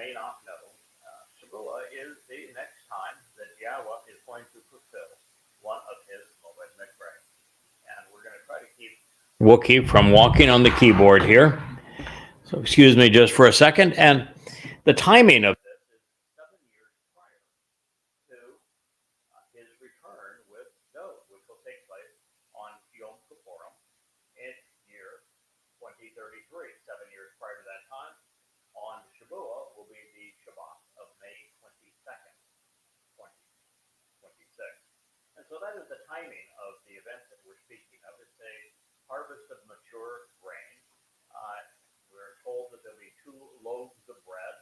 may not know, Shavuot is the next time that Yahweh is going to fulfill one of his Moed Mikra. And we're going to try to keep Wookie from walking on the keyboard here. So excuse me just for a second. And the timing of this is 7 years prior to his return with Dov, which will take place on Yom Kippurim in year 2033. 7 years prior to that time, on Shavuot will be the Shabbat of May 22nd, 2026. And so that is the timing of the event that we're speaking of. It's a harvest of mature grain. We're told that there'll be 2 loaves of bread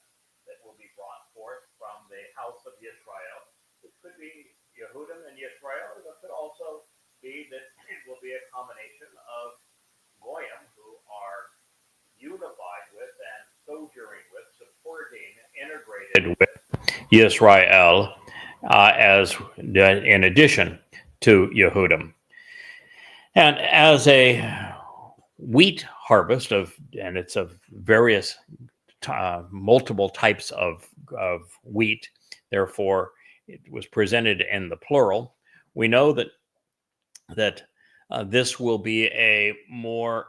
that will be brought forth from the house of Yisrael. It could be Yehudim and Yisrael, but it could also be that it will be a combination of Goyim who are unified with and sojourning with, supporting, integrated with Yisrael as in addition to Yehudim. And as a wheat harvest and it's of various multiple types of wheat, therefore it was presented in the plural. We know that this will be a more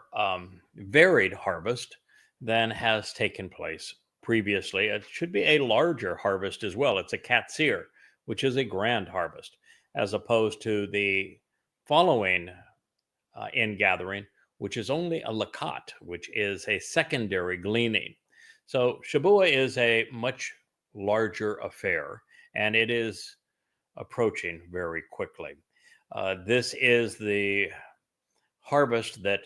varied harvest than has taken place previously. It should be a larger harvest as well. It's a Qatsyr, which is a grand harvest, as opposed to the following ingathering, which is only a lakat, which is a secondary gleaning. So Shavuot is a much larger affair, and it is approaching very quickly. This is the harvest that,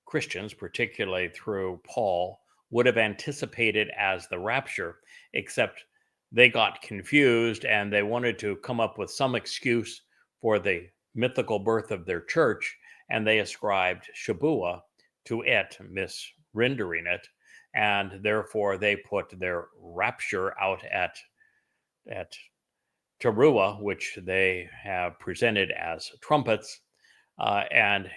Christians, particularly through Paul, would have anticipated as the rapture, except they got confused and they wanted to come up with some excuse for the mythical birth of their church, and they ascribed Shavuot to it, misrendering it, and therefore they put their rapture out at Teruah, which they have presented as trumpets, and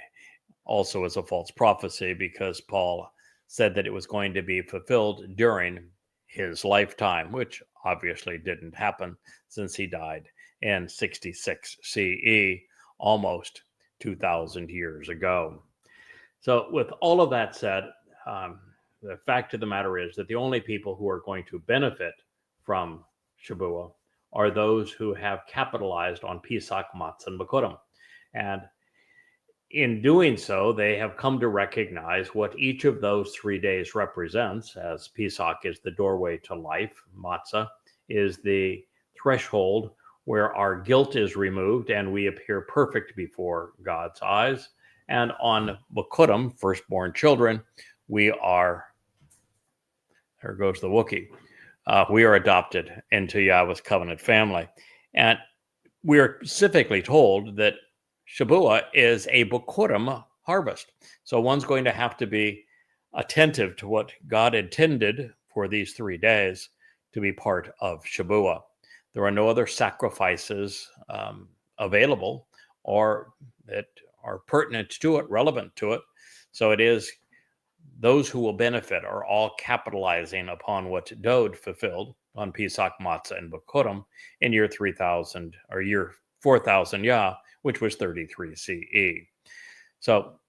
also as a false prophecy, because Paul said that it was going to be fulfilled during his lifetime, which obviously didn't happen since he died in 66 CE, almost 2,000 years ago. So with all of that said, the fact of the matter is that the only people who are going to benefit from Shavuot are those who have capitalized on Pesach, Matzah, and Bikurim. And in doing so, they have come to recognize what each of those 3 days represents, as Pesach is the doorway to life, Matzah is the threshold where our guilt is removed and we appear perfect before God's eyes. And on Bikurim, firstborn children, we are, there goes the Wookiee, we are adopted into Yahweh's covenant family. And we are specifically told that Shavuot is a Bikurim harvest. So one's going to have to be attentive to what God intended for these 3 days to be part of Shavuot. There are no other sacrifices available or that are pertinent to it, relevant to it. So it is those who will benefit are all capitalizing upon what Dod fulfilled on Pesach, Matzah, and Bikurim in year 3000 or year 4000 Yah, which was 33 CE. So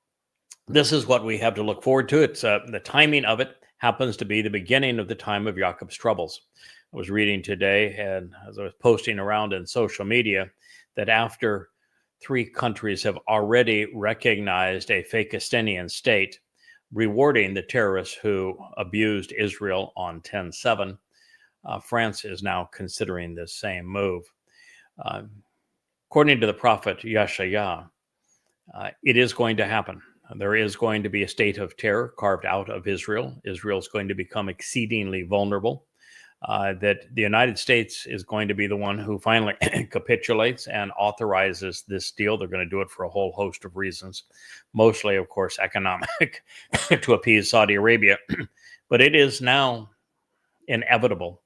this is what we have to look forward to. It's the timing of it happens to be the beginning of the time of Jacob's troubles. I was reading today, and as I was posting around in social media, that after 3 countries have already recognized a Fakistinian state, rewarding the terrorists who abused Israel on 10/7, France is now considering this same move. According to the prophet Yeshayah, it is going to happen. There is going to be a state of terror carved out of Israel. Israel is going to become exceedingly vulnerable. That the United States is going to be the one who finally capitulates and authorizes this deal. They're going to do it for a whole host of reasons, mostly, of course, economic, to appease Saudi Arabia. But it is now inevitable,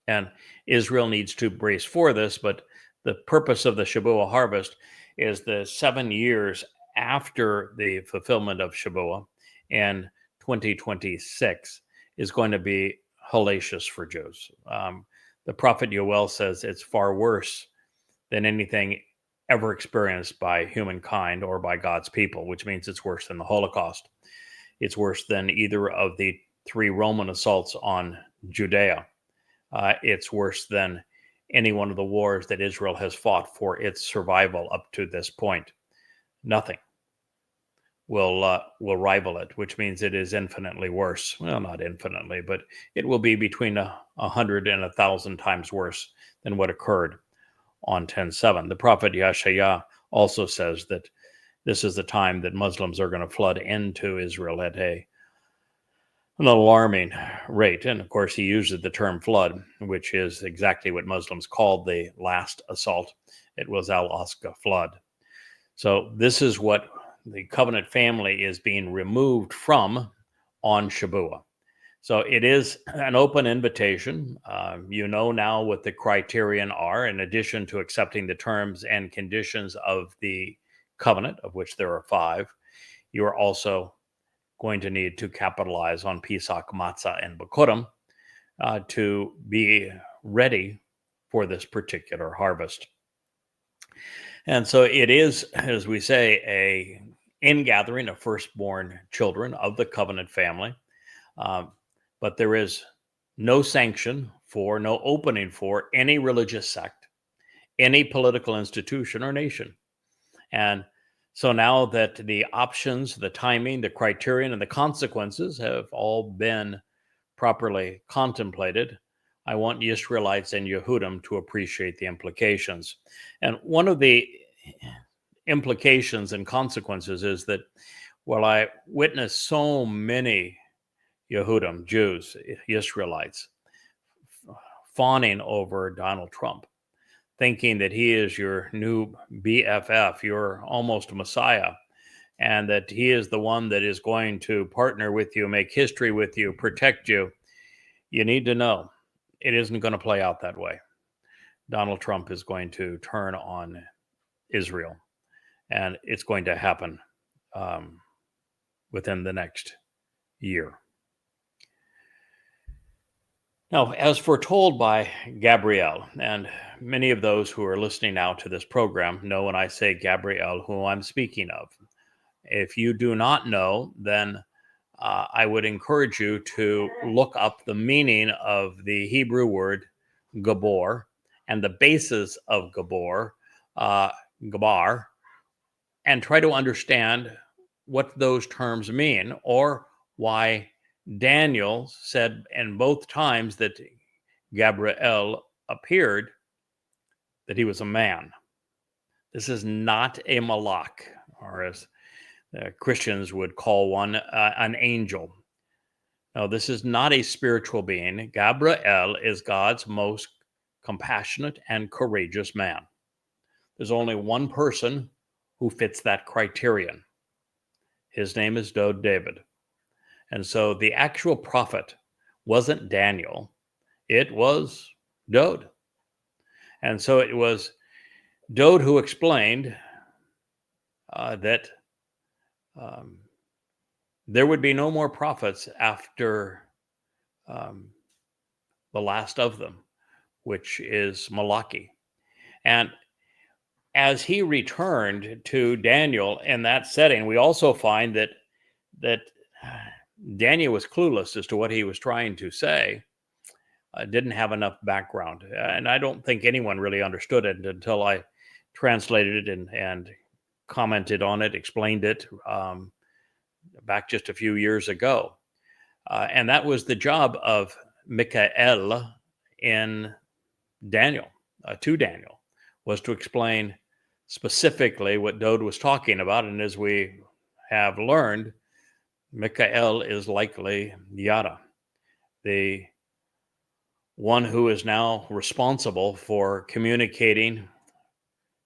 and Israel needs to brace for this. But the purpose of the Shavuot harvest is the 7 years after the fulfillment of Shavuot in 2026 is going to be hellacious for Jews. The prophet Yoel says it's far worse than anything ever experienced by humankind or by God's people, which means it's worse than the Holocaust. It's worse than either of the 3 Roman assaults on Judea. It's worse than any one of the wars that Israel has fought for its survival up to this point. Nothing will rival it, which means it is infinitely worse. Well, not infinitely, but it will be between 100 and 1,000 times worse than what occurred on 10/7. The prophet Yeshaya also says that this is the time that Muslims are going to flood into Israel at an alarming rate. And of course, he uses the term flood, which is exactly what Muslims called the last assault. It was Al-Aqsa flood. So this is what the covenant family is being removed from on Shabuah. So it is an open invitation. You know now what the criterion are. In addition to accepting the terms and conditions of the covenant, of which there are 5, you are also going to need to capitalize on Pesach, Matzah, and Bikurim to be ready for this particular harvest. And so it is, as we say, a ingathering of firstborn children of the covenant family. But there is no sanction for, no opening for any religious sect, any political institution or nation. And so now that the options, the timing, the criterion, and the consequences have all been properly contemplated, I want Israelites and Yehudim to appreciate the implications. And one of the implications and consequences is that while I witnessed so many Yehudim, Jews, Israelites, fawning over Donald Trump, thinking that he is your new BFF, your almost Messiah, and that he is the one that is going to partner with you, make history with you, protect you, you need to know it isn't going to play out that way. Donald Trump is going to turn on Israel, and it's going to happen within the next year. Now, as foretold by Gabriel, and many of those who are listening now to this program know when I say Gabriel who I'm speaking of. If you do not know, then I would encourage you to look up the meaning of the Hebrew word Gabor and the basis of Gabor, Gabar, and try to understand what those terms mean, or why Daniel said in both times that Gabriel appeared that he was a man. This is not a malach, or as Christians would call one, an angel. No, this is not a spiritual being. Gabriel is God's most compassionate and courageous man. There's only one person who fits that criterion. His name is David. And so the actual prophet wasn't Daniel, it was Dode. And so it was Dode who explained that there would be no more prophets after the last of them, which is Malachi. And as he returned to Daniel in that setting, we also find that Daniel was clueless as to what he was trying to say, didn't have enough background. And I don't think anyone really understood it until I translated it and commented on it, explained it back just a few years ago. And that was the job of Michael in Daniel, to Daniel, was to explain specifically what Dode was talking about. And as we have learned, Michael is likely Yada, the one who is now responsible for communicating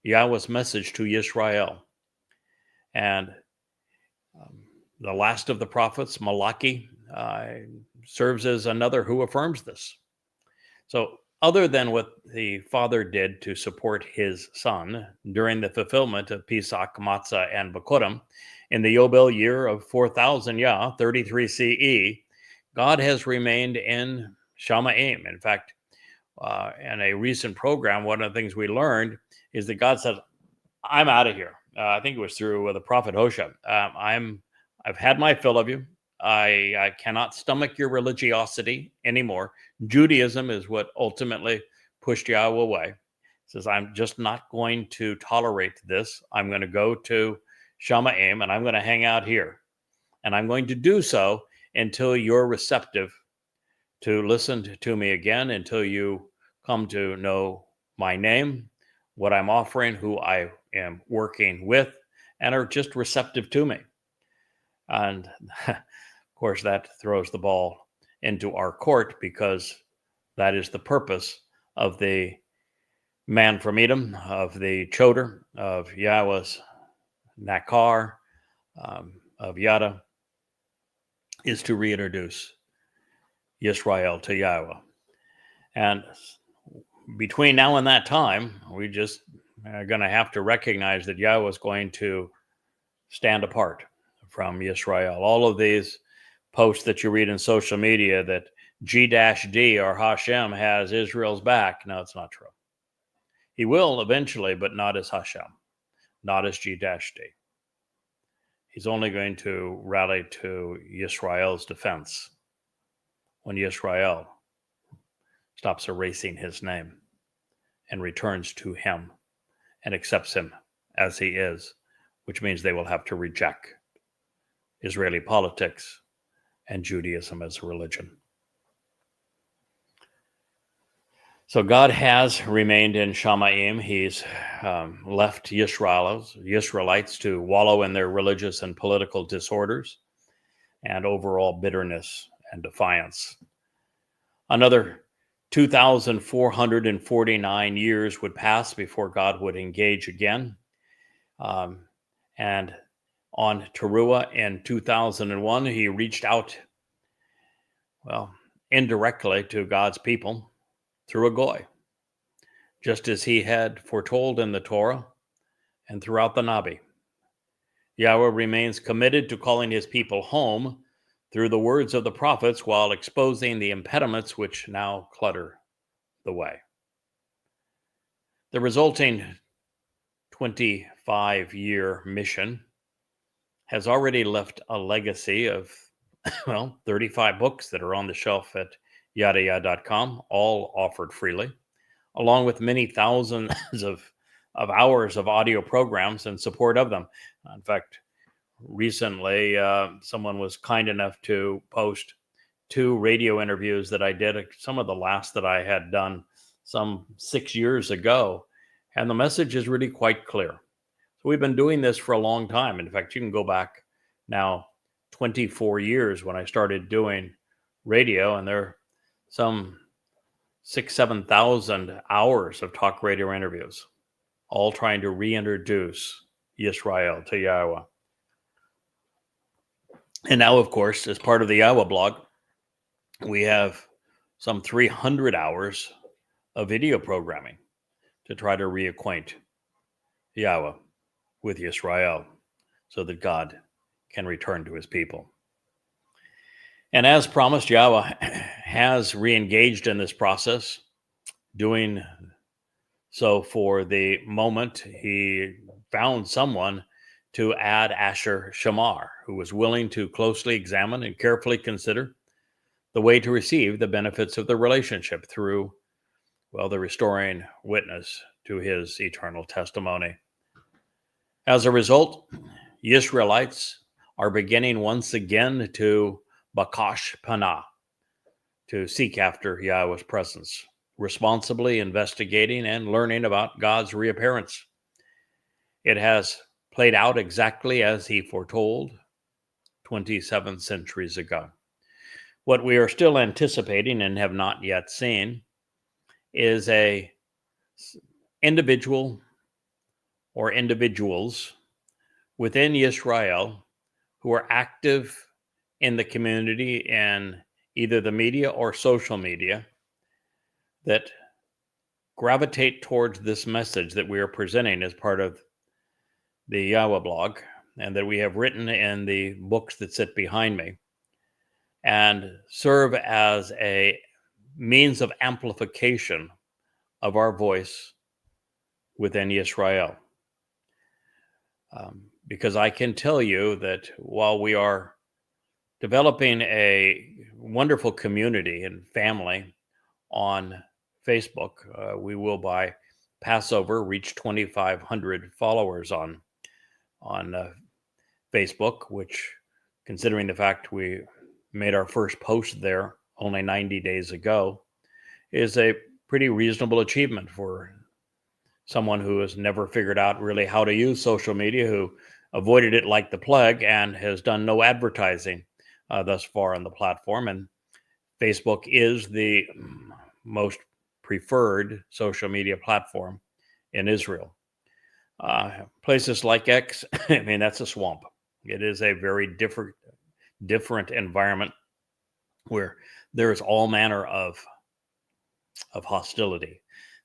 Yahweh's message to Israel. And the last of the prophets, Malachi, serves as another who affirms this. So other than what the Father did to support his Son during the fulfillment of Pesach, Matzah, and Bikurim, in the Yobel year of 4000 33 CE, God has remained in Shamayim. In fact, in a recent program, one of the things we learned is that God said, I'm out of here. I think it was through the prophet Hosea. I've had my fill of you. I cannot stomach your religiosity anymore. Judaism is what ultimately pushed Yahweh away. He says, I'm just not going to tolerate this. I'm going to go to Shamayim and I'm going to hang out here. And I'm going to do so until you're receptive to listen to me again, until you come to know my name, what I'm offering, who I am working with, and are just receptive to me. And of course, that throws the ball into our court, because that is the purpose of the man from Edom, of the Choder, of Yahweh's Nakar, of Yada, is to reintroduce Yisrael to Yahweh. And between now and that time, we just are going to have to recognize that Yahweh is going to stand apart from Yisrael. All of these posts that you read in social media that G-D or Hashem has Israel's back. No, it's not true. He will eventually, but not as Hashem, not as G-D. He's only going to rally to Yisrael's defense when Yisrael stops erasing his name and returns to him and accepts him as he is, which means they will have to reject Israeli politics and Judaism as a religion. So God has remained in Shamayim. He's left Israelites to wallow in their religious and political disorders and overall bitterness and defiance. Another 2,449 years would pass before God would engage again. And on Teruah in 2001, he reached out, indirectly to God's people through a goy, just as he had foretold in the Torah and throughout the Nabi. Yahweh remains committed to calling his people home through the words of the prophets, while exposing the impediments which now clutter the way. The resulting 25-year mission has already left a legacy of 35 books that are on the shelf at yadayah.com, all offered freely, along with many thousands of hours of audio programs in support of them. In fact, recently, someone was kind enough to post 2 radio interviews that I did, some of the last that I had done some 6 years ago, and the message is really quite clear. So we've been doing this for a long time. In fact, you can go back now 24 years when I started doing radio, and there are some 6,000-7,000 hours of talk radio interviews, all trying to reintroduce Yisrael to Yahweh. And now, of course, as part of the Yahweh blog, we have some 300 hours of video programming to try to reacquaint Yahweh with Yisrael so that God can return to his people. And as promised, Yahweh has re-engaged in this process, doing so for the moment. He found someone to add Asher Shamar, who was willing to closely examine and carefully consider the way to receive the benefits of the relationship through, the restoring witness to his eternal testimony. As a result, Israelites are beginning once again to bakash panah, to seek after Yahweh's presence, responsibly investigating and learning about God's reappearance. It has played out exactly as he foretold 27 centuries ago. What we are still anticipating and have not yet seen is a individual or individuals within Israel who are active in the community in either the media or social media that gravitate towards this message that we are presenting as part of the Yahweh blog, and that we have written in the books that sit behind me, and serve as a means of amplification of our voice within Israel. Because I can tell you that while we are developing a wonderful community and family on Facebook, we will by Passover reach 2,500 followers on Facebook, which, considering the fact we made our first post there only 90 days ago, is a pretty reasonable achievement for someone who has never figured out really how to use social media, who avoided it like the plague and has done no advertising thus far on the platform. And Facebook is the most preferred social media platform in Israel. Places like X, I mean, that's a swamp. It is a very different environment where there is all manner of hostility.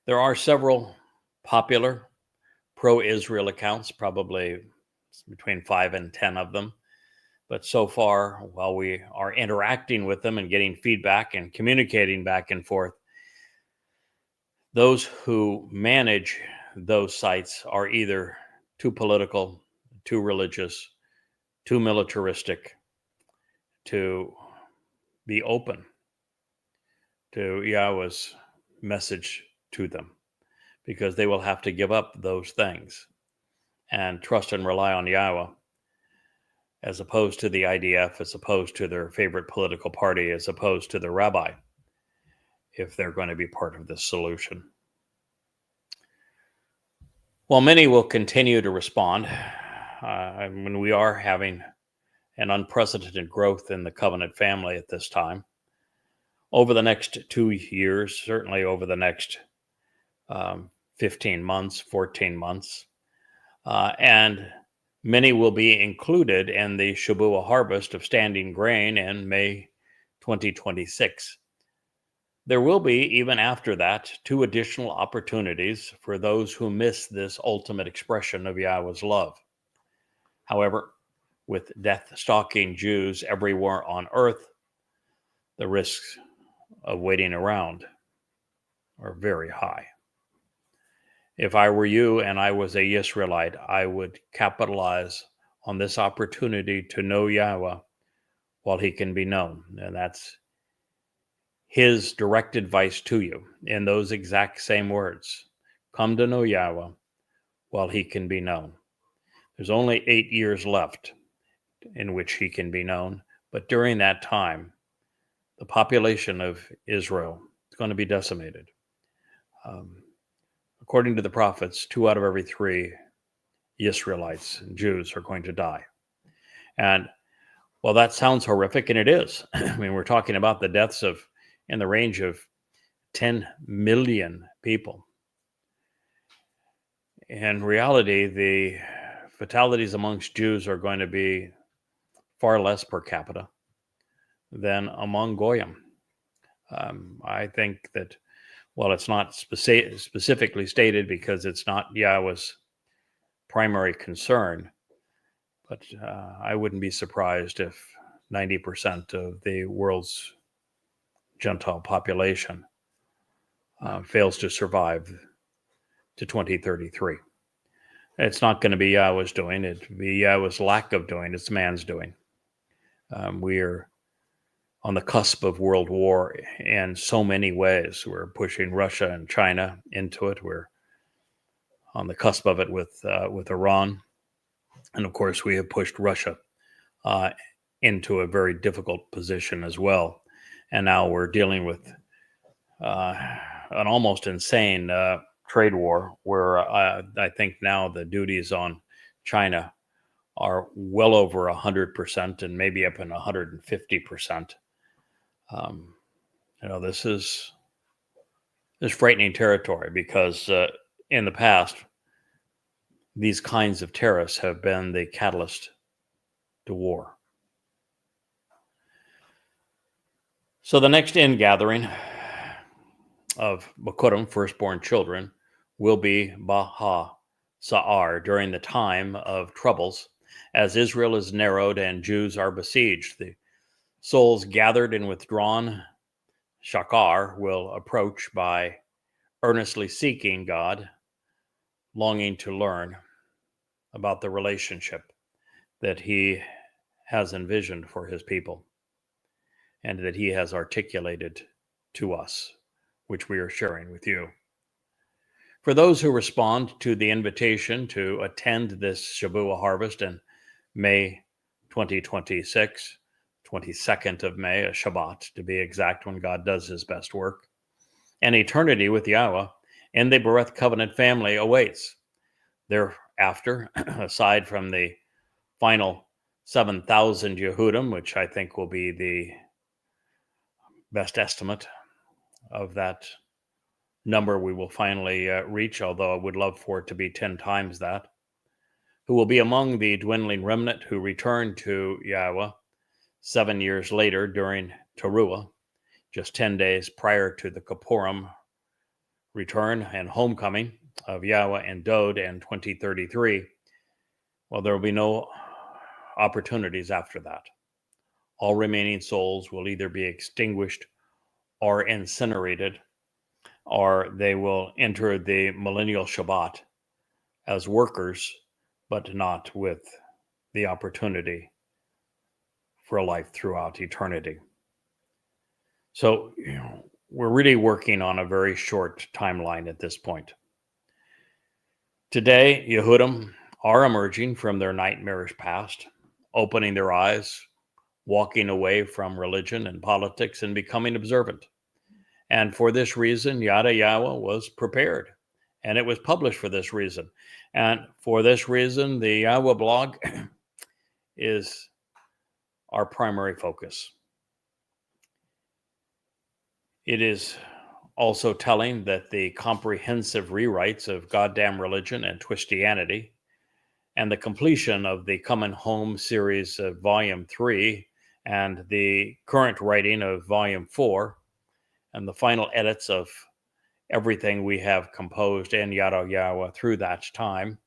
There are several popular pro-Israel accounts, probably between 5 and 10 of them. But so far, while we are interacting with them and getting feedback and communicating back and forth, those who manage those sites are either too political, too religious, too militaristic to be open to Yahweh's message to them, because they will have to give up those things and trust and rely on Yahweh, as opposed to the IDF, as opposed to their favorite political party, as opposed to the rabbi, if they're going to be part of this solution. While many will continue to respond, when we are having an unprecedented growth in the covenant family at this time, over the next 2 years, certainly over the next 15 months, 14 months, and many will be included in the Shabuah harvest of standing grain in May 2026. There will be, even after that, 2 additional opportunities for those who miss this ultimate expression of Yahweh's love. However, with death stalking Jews everywhere on earth, the risks of waiting around are very high. If I were you and I was a Israelite, I would capitalize on this opportunity to know Yahweh while he can be known. And that's his direct advice to you in those exact same words. Come to know Yahweh while he can be known. There's only 8 years left in which he can be known, but during that time, the population of Israel is going to be decimated. According to the prophets, 2 out of every 3 Israelites and Jews are going to die. And well, that sounds horrific, and it is. I mean, we're talking about the deaths of in the range of 10 million people. In reality, the fatalities amongst Jews are going to be far less per capita than among Goyim. I think that, well, it's not specifically stated because it's not Yahweh's primary concern, but I wouldn't be surprised if 90% of the world's Gentile population fails to survive to 2033. It's not going to be Yahweh's doing. It'd be Yahweh's lack of doing. It's man's doing. We're on the cusp of world war in so many ways. We're pushing Russia and China into it. We're on the cusp of it with Iran. And of course, we have pushed Russia into a very difficult position as well. And now we're dealing with an almost insane trade war where I think now the duties on China are well over 100% and maybe up in 150%. This is frightening territory because in the past, these kinds of tariffs have been the catalyst to war. So the next ingathering of Bakurim, firstborn children, will be Baha Sa'ar during the time of troubles, as Israel is narrowed and Jews are besieged. The Souls gathered and withdrawn, Shakar, will approach by earnestly seeking God, longing to learn about the relationship that he has envisioned for his people and that he has articulated to us, which we are sharing with you. For those who respond to the invitation to attend this Shavua harvest in May 2026, 22nd of May, a Shabbat to be exact, when God does his best work, an eternity with Yahweh and the Bereth covenant family awaits. Thereafter, aside from the final 7,000 Yehudim, which I think will be the best estimate of that number we will finally reach, although I would love for it to be 10 times that, who will be among the dwindling remnant who return to Yahweh 7 years later during Teruah, just 10 days prior to the Kippurim return and homecoming of Yahweh and Dod in 2033. Well, there will be no opportunities after that. All remaining souls will either be extinguished or incinerated, or they will enter the millennial Shabbat as workers, but not with the opportunity for a life throughout eternity. So, we're really working on a very short timeline at this point. Today, Yehudim are emerging from their nightmarish past, opening their eyes, walking away from religion and politics, and becoming observant. And for this reason, Yada Yahweh was prepared, and it was published for this reason. And for this reason, the Yahweh blog is our primary focus. It is also telling that the comprehensive rewrites of Goddamn Religion and Twistianity and the completion of the Coming Home series of Volume 3 and the current writing of Volume 4 and the final edits of everything we have composed in Yada Yahweh through that time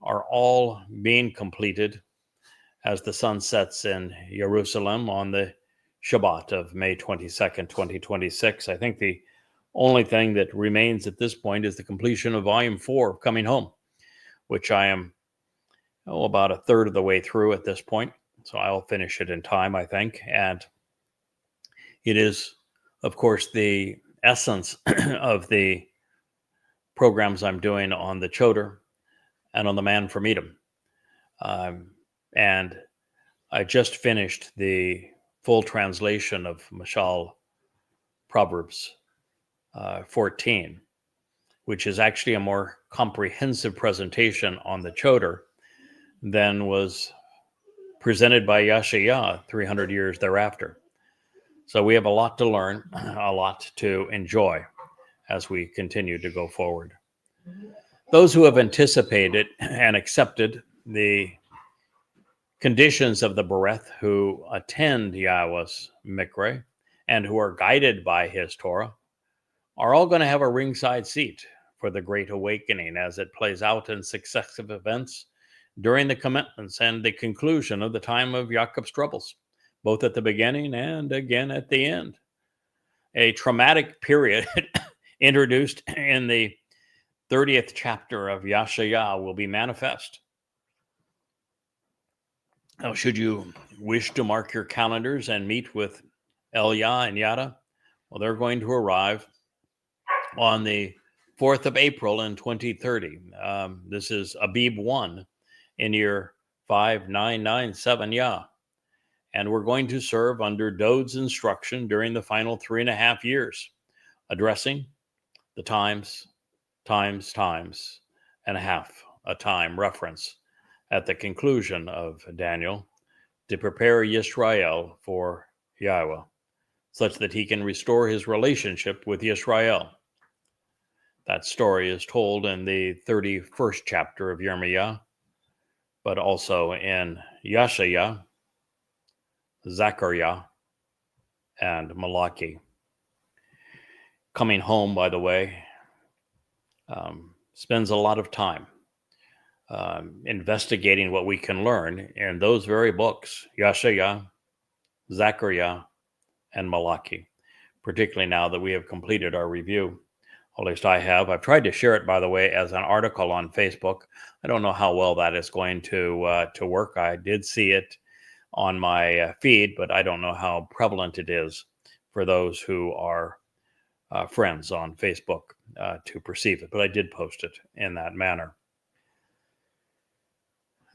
are all being completed as the sun sets in Jerusalem on the Shabbat of May 22nd, 2026. I think the only thing that remains at this point is the completion of Volume 4 of Coming Home, which I am about a third of the way through at this point. So I'll finish it in time, I think. And it is, of course, the essence of the programs I'm doing on the Choder and on the Man from Edom. And I just finished the full translation of Mashal Proverbs 14, which is actually a more comprehensive presentation on the Choder than was presented by Yashaya 300 years thereafter. So we have a lot to learn, a lot to enjoy as we continue to go forward. Those who have anticipated and accepted the conditions of the Bereth, who attend Yahweh's Mikre and who are guided by his Torah, are all going to have a ringside seat for the Great Awakening as it plays out in successive events during the commitments and the conclusion of the time of Jacob's troubles, both at the beginning and again at the end. A traumatic period introduced in the 30th chapter of Yashaya will be manifest. Now, should you wish to mark your calendars and meet with Elia and Yada, well, they're going to arrive on the 4th of April in 2030. This is Abib 1 in year 5997 Yah. And we're going to serve under Dod's instruction during the final 3.5 years, addressing the times, and a half a time reference at the conclusion of Daniel to prepare Yisrael for Yahweh, such that he can restore his relationship with Yisrael. That story is told in the 31st chapter of Yirmiyah, but also in Yashaya, Zechariah, and Malachi. Coming Home, by the way, spends a lot of time investigating what we can learn in those very books, Yashaya, Zechariah, and Malachi, particularly now that we have completed our review. At least I have. I've tried to share it, by the way, as an article on Facebook. I don't know how well that is going to work. I did see it on my feed, but I don't know how prevalent it is for those who are friends on Facebook to perceive it. But I did post it in that manner.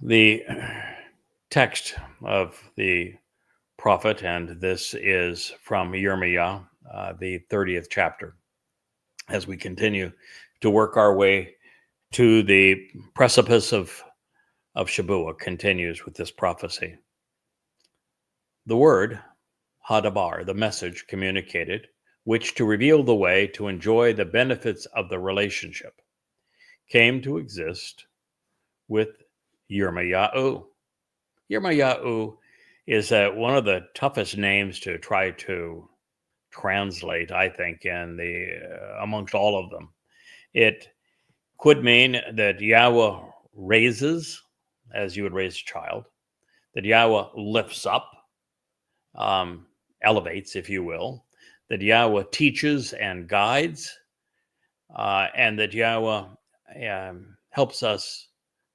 The text of the prophet, and this is from Yirmiyah, the 30th chapter, as we continue to work our way to the precipice of Shabuah, continues with this prophecy. The word, Hadabar, the message communicated, which to reveal the way to enjoy the benefits of the relationship, came to exist with Yirmiyahu. Yirmiyahu is one of the toughest names to try to translate, I think, in the amongst all of them. It could mean that Yahweh raises, as you would raise a child, that Yahweh lifts up, elevates, if you will, that Yahweh teaches and guides, and that Yahweh helps us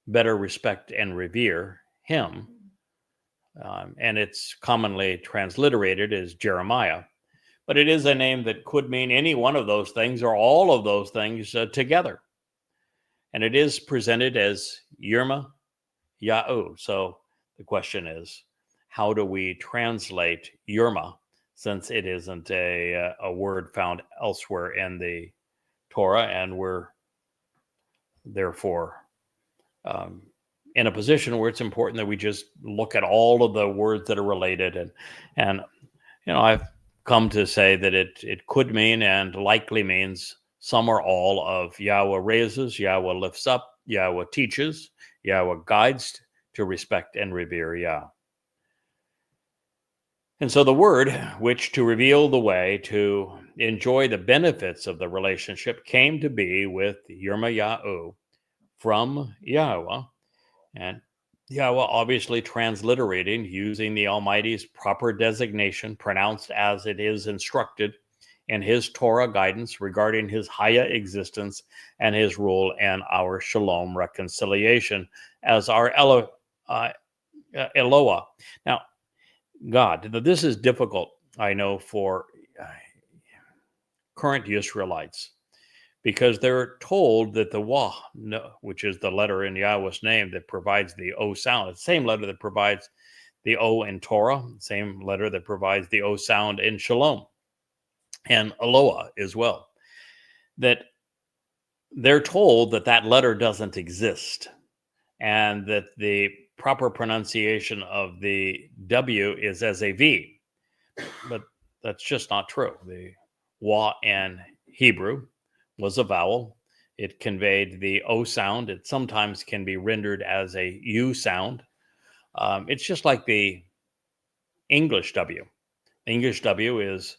better respect and revere him. And it's commonly transliterated as Jeremiah. But it is a name that could mean any one of those things or all of those things together. And it is presented as Yirma Yahu. So the question is, how do we translate Yirma, since it isn't a word found elsewhere in the Torah, and we're therefore in a position where it's important that we just look at all of the words that are related. And I've come to say that it could mean and likely means some or all of Yahweh raises, Yahweh lifts up, Yahweh teaches, Yahweh guides to respect and revere Yah. And so the word, which to reveal the way to enjoy the benefits of the relationship, came to be with Yirmiyahu from Yahweh, and Yahweh obviously transliterating using the Almighty's proper designation, pronounced as it is instructed in his Torah guidance regarding his Haya existence and his rule and our Shalom reconciliation as our Eloah. Now, God, this is difficult, I know, for current Israelites, because they're told that the Wah, which is the letter in Yahweh's name that provides the O sound, it's the same letter that provides the O in Torah, same letter that provides the O sound in Shalom and Eloah as well, that they're told that that letter doesn't exist and that the proper pronunciation of the W is as a V. But that's just not true. The Wah in Hebrew was a vowel. It conveyed the O sound. It sometimes can be rendered as a U sound. It's just like the English W. English W is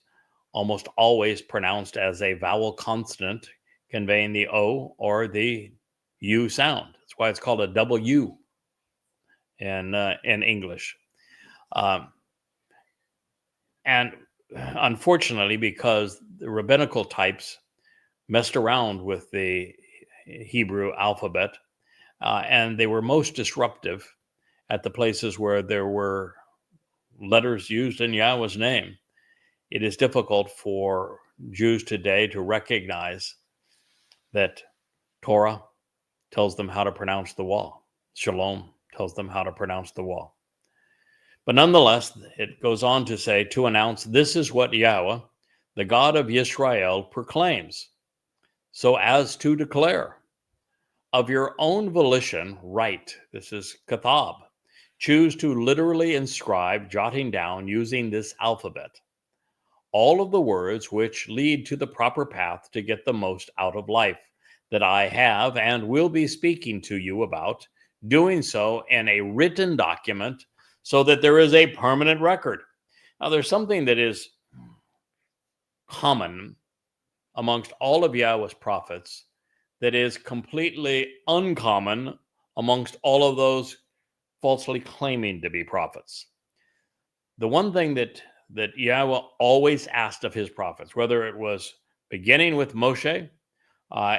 almost always pronounced as a vowel consonant conveying the O or the U sound. That's why it's called a W in English. And unfortunately, because the rabbinical types messed around with the Hebrew alphabet, and they were most disruptive at the places where there were letters used in Yahweh's name, it is difficult for Jews today to recognize that Torah tells them how to pronounce the Wah. Shalom tells them how to pronounce the Wah. But nonetheless, it goes on to say, to announce, this is what Yahweh, the God of Israel, proclaims, so as to declare, of your own volition, write. This is kathab. Choose to literally inscribe, jotting down, using this alphabet, all of the words which lead to the proper path to get the most out of life that I have and will be speaking to you about, doing so in a written document so that there is a permanent record. Now, there's something that is common amongst all of Yahweh's prophets that is completely uncommon amongst all of those falsely claiming to be prophets. the one thing that Yahweh always asked of his prophets, whether it was beginning with Moshe,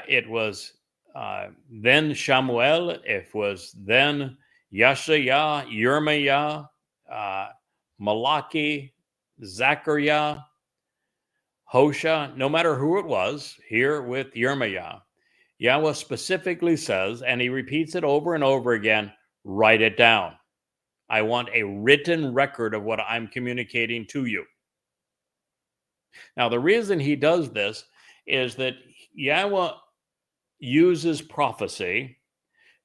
it was then Shamuel, it was then Yeshaya, Yirmiyah, Malachi, Zechariah, Hosea, no matter who it was, here with Yirmiyah, Yahweh specifically says, and he repeats it over and over again, write it down. I want a written record of what I'm communicating to you. Now, the reason he does this is that Yahweh uses prophecy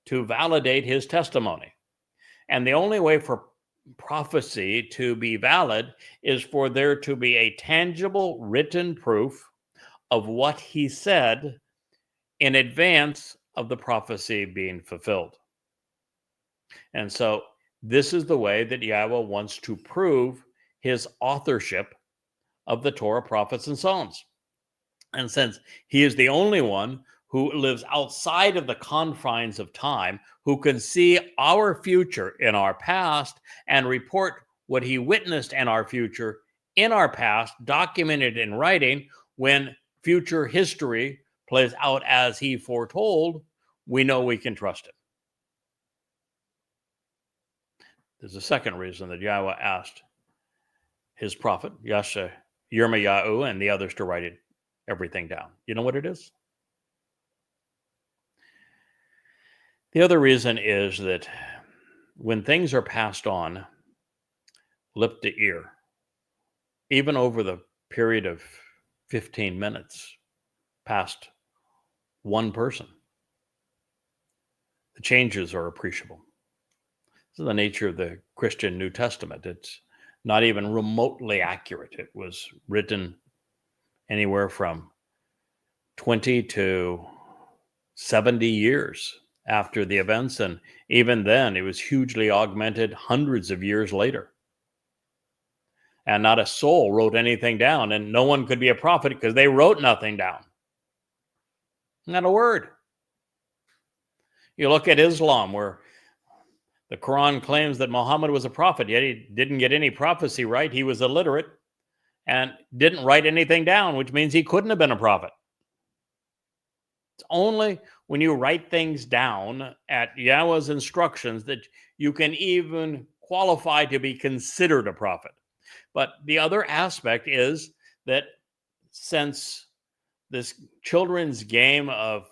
to validate his testimony. And the only way for prophecy to be valid is for there to be a tangible written proof of what he said in advance of the prophecy being fulfilled. And so this is the way that Yahweh wants to prove his authorship of the Torah, prophets, and Psalms. And since he is the only one who lives outside of the confines of time, who can see our future in our past and report what he witnessed in our future in our past, documented in writing, when future history plays out as he foretold, we know we can trust him. There's a second reason that Yahweh asked his prophet, Yirmiyahu, and the others to write everything down. You know what it is? The other reason is that when things are passed on lip to ear, even over the period of 15 minutes past one person, the changes are appreciable. This is the nature of the Christian New Testament. It's not even remotely accurate. It was written anywhere from 20 to 70 years after the events, and even then it was hugely augmented hundreds of years later. And not a soul wrote anything down, and no one could be a prophet because they wrote nothing down. Not a word. You look at Islam, where the Quran claims that Muhammad was a prophet, yet he didn't get any prophecy right. He was illiterate and didn't write anything down, which means he couldn't have been a prophet. It's only when you write things down at Yahweh's instructions that you can even qualify to be considered a prophet. But the other aspect is that since this children's game of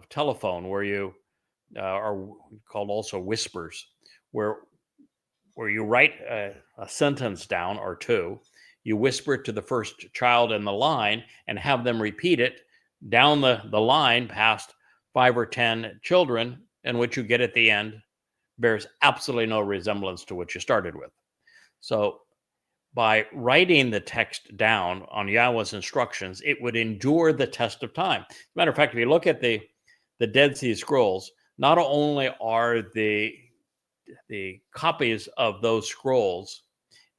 telephone, where you are called also whispers, where you write a sentence down or two, you whisper it to the first child in the line and have them repeat it down the line past 5 or 10 children, and what you get at the end bears absolutely no resemblance to what you started with. So by writing the text down on Yahweh's instructions, it would endure the test of time. As a matter of fact, if you look at the Dead Sea Scrolls, not only are the copies of those scrolls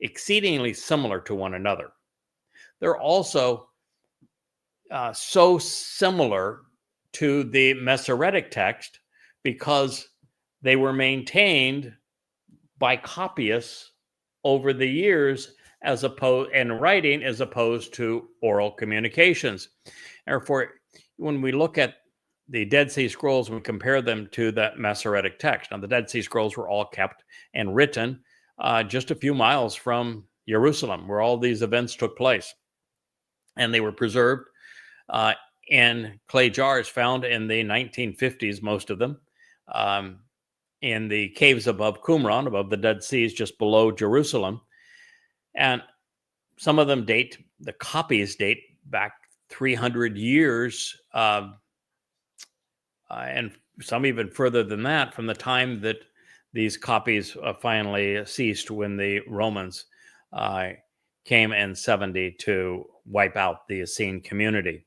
exceedingly similar to one another, they're also so similar to the Masoretic text because they were maintained by copyists over the years as opposed to oral communications. Therefore, when we look at the Dead Sea Scrolls, we compare them to the Masoretic text. Now, the Dead Sea Scrolls were all kept and written just a few miles from Jerusalem, where all these events took place. And they were preserved in clay jars found in the 1950s, most of them, in the caves above Qumran, above the Dead Seas, just below Jerusalem. And some of them the copies date back 300 years, and some even further than that, from the time that these copies finally ceased when the Romans came in 70 to wipe out the Essene community.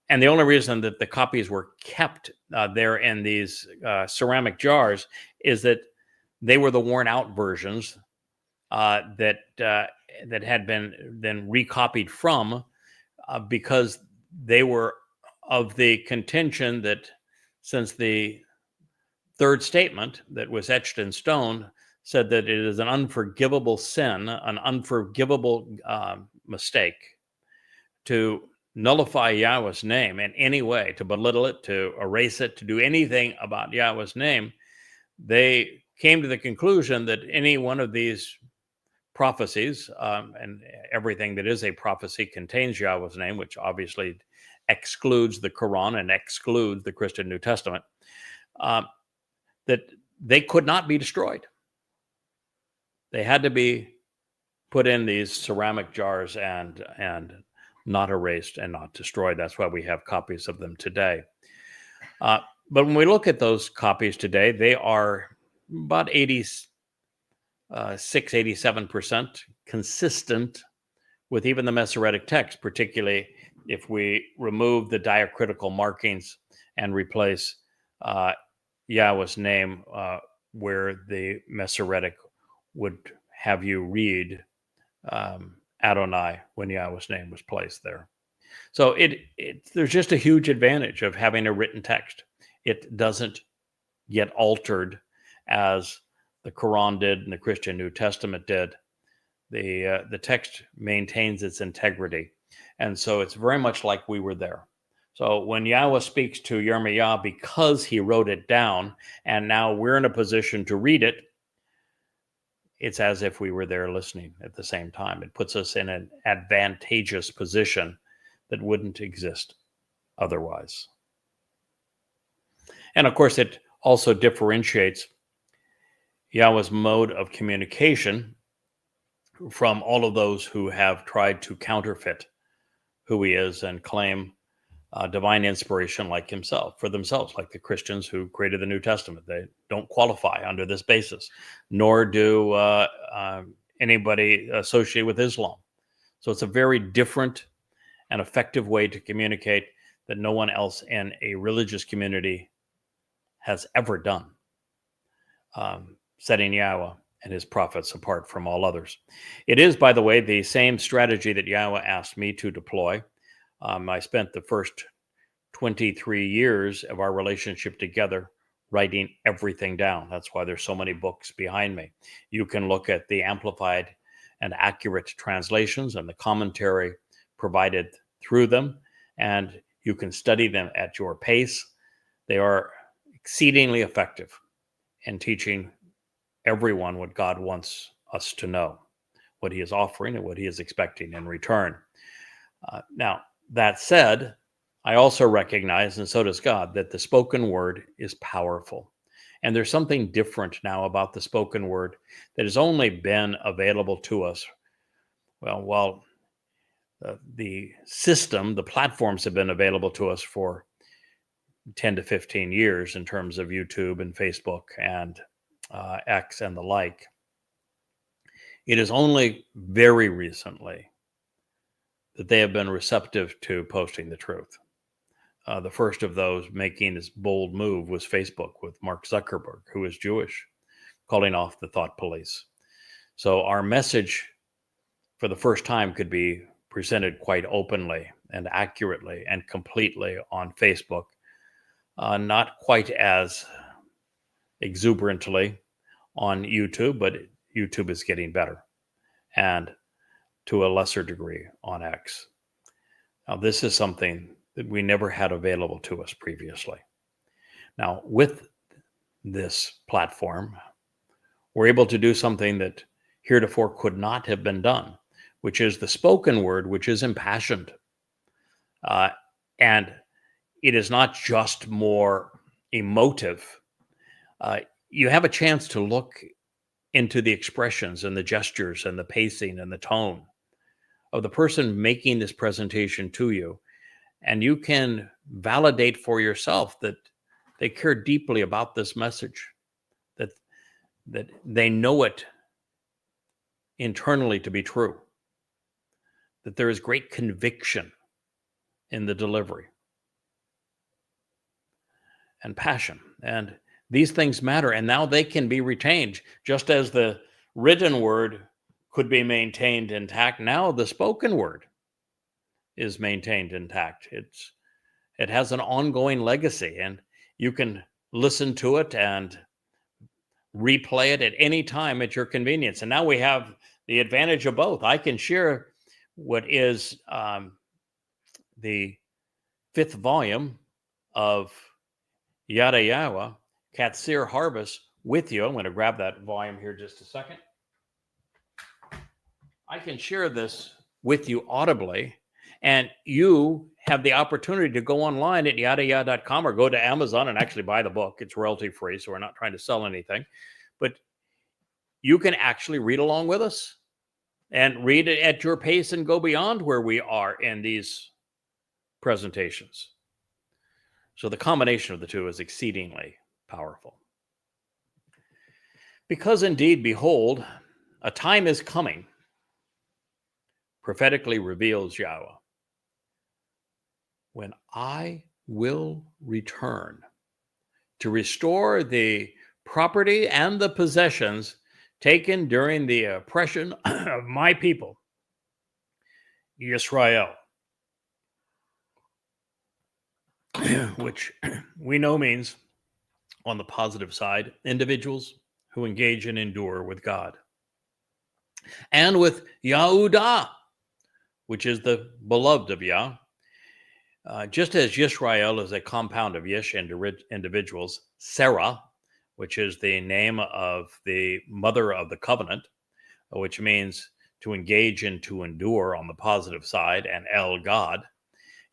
And the only reason that the copies were kept there in these ceramic jars is that they were the worn out versions that had been then recopied from, because they were of the contention that since the third statement that was etched in stone, said that it is an unforgivable sin, an unforgivable mistake to nullify Yahweh's name in any way, to belittle it, to erase it, to do anything about Yahweh's name. They came to the conclusion that any one of these prophecies, and everything that is a prophecy contains Yahweh's name, which obviously excludes the Quran and excludes the Christian New Testament, that they could not be destroyed. They had to be put in these ceramic jars and not erased and not destroyed. That's why we have copies of them today. But when we look at those copies today, they are about 87% consistent with even the Masoretic text, particularly if we remove the diacritical markings and replace Yahweh's name where the Masoretic would have you read Adonai when Yahweh's name was placed there. So there's just a huge advantage of having a written text. It doesn't get altered as the Quran did and the Christian New Testament did. The text maintains its integrity. And so it's very much like we were there. So when Yahweh speaks to Yirmiyahu, because he wrote it down, and now we're in a position to read it, it's as if we were there listening at the same time. It puts us in an advantageous position that wouldn't exist otherwise. And of course, it also differentiates Yahweh's mode of communication from all of those who have tried to counterfeit who he is and claim divine inspiration like himself for themselves, like the Christians who created the New Testament. They don't qualify under this basis, nor do anybody associated with Islam. So it's a very different and effective way to communicate that no one else in a religious community has ever done, setting Yahweh and his prophets apart from all others. It is, by the way, the same strategy that Yahweh asked me to deploy. I spent the first 23 years of our relationship together writing everything down. That's why there's so many books behind me. You can look at the amplified and accurate translations and the commentary provided through them, and you can study them at your pace. They are exceedingly effective in teaching everyone what God wants us to know, what he is offering and what he is expecting in return. Now, that said, I also recognize, and so does God, that the spoken word is powerful. And there's something different now about the spoken word that has only been available to us. Well, the system, the platforms have been available to us for 10 to 15 years in terms of YouTube and Facebook and X and the like. It is only very recently that they have been receptive to posting the truth. The first of those making this bold move was Facebook with Mark Zuckerberg, who is Jewish, calling off the thought police. So our message for the first time could be presented quite openly and accurately and completely on Facebook, not quite as exuberantly on YouTube, but YouTube is getting better, and to a lesser degree on X. Now, this is something that we never had available to us previously. Now, with this platform, we're able to do something that heretofore could not have been done, which is the spoken word, which is impassioned. And it is not just more emotive. You have a chance to look into the expressions and the gestures and the pacing and the tone of the person making this presentation to you. And you can validate for yourself that they care deeply about this message, that they know it internally to be true, that there is great conviction in the delivery and passion. And these things matter, and now they can be retained. Just as the written word could be maintained intact, now the spoken word is maintained intact. It has an ongoing legacy, and you can listen to it and replay it at any time at your convenience. And now we have the advantage of both. I can share what is the 5th volume of Yada Yawa, Qatsyr Harvest with you. I'm going to grab that volume here just a second. I can share this with you audibly, and you have the opportunity to go online at yadaya.com or go to Amazon and actually buy the book. It's royalty free, so we're not trying to sell anything, but you can actually read along with us and read it at your pace and go beyond where we are in these presentations. So the combination of the two is exceedingly powerful. Because indeed, behold, a time is coming, prophetically reveals Yahweh, when I will return to restore the property and the possessions taken during the oppression of my people, Israel, which we know means, on the positive side, individuals who engage and endure with God. And with Yahudah, which is the beloved of Yah. Just as Yisrael is a compound of Yish and individuals, Sarah, which is the name of the mother of the covenant, which means to engage and to endure on the positive side, and El, God.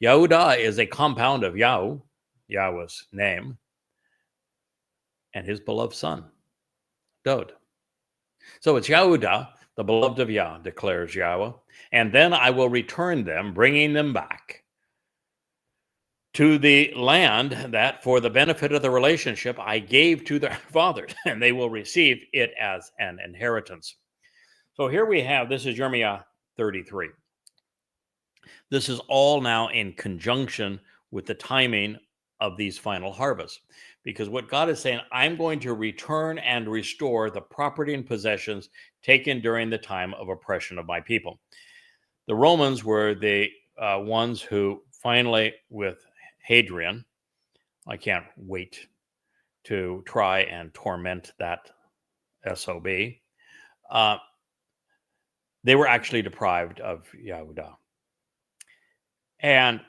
Yahudah is a compound of Yahu, Yahweh's name, and his beloved son, Dod. So it's Yahudah, the beloved of Yah, declares Yahweh, and then I will return them, bringing them back to the land that, for the benefit of the relationship, I gave to their fathers, and they will receive it as an inheritance. So here we have, this is Jeremiah 33. This is all now in conjunction with the timing of these final harvests. Because what God is saying, I'm going to return and restore the property and possessions taken during the time of oppression of my people. The Romans were the ones who finally, with Hadrian, I can't wait to try and torment that SOB, they were actually deprived of Yahudah and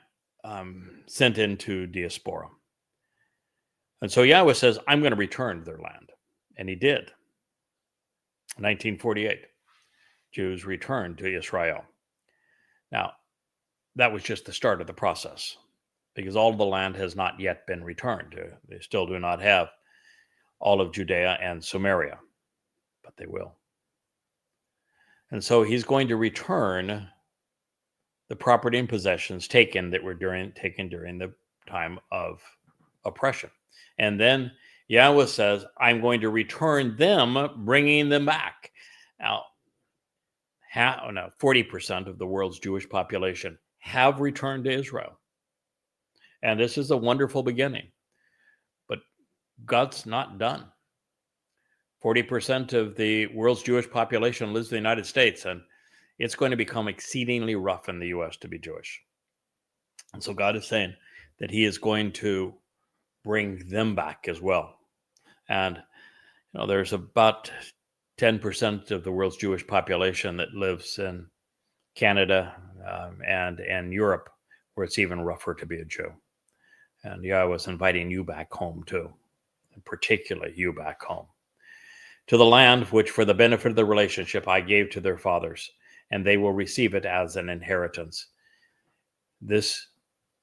sent into diaspora. And so Yahweh says, I'm going to return to their land. And he did. 1948, Jews returned to Israel. Now, that was just the start of the process, because all of the land has not yet been returned. They still do not have all of Judea and Samaria, but they will. And so he's going to return the property and possessions taken during the time of oppression. And then Yahweh says, I'm going to return them, bringing them back. Now, 40% of the world's Jewish population have returned to Israel. And this is a wonderful beginning. But God's not done. 40% of the world's Jewish population lives in the United States, and it's going to become exceedingly rough in the U.S. to be Jewish. And so God is saying that he is going to bring them back as well. And there's about 10% of the world's Jewish population that lives in Canada and Europe, where it's even rougher to be a Jew. And Yahweh was inviting you back home too, and particularly you back home, to the land which for the benefit of the relationship I gave to their fathers, and they will receive it as an inheritance. This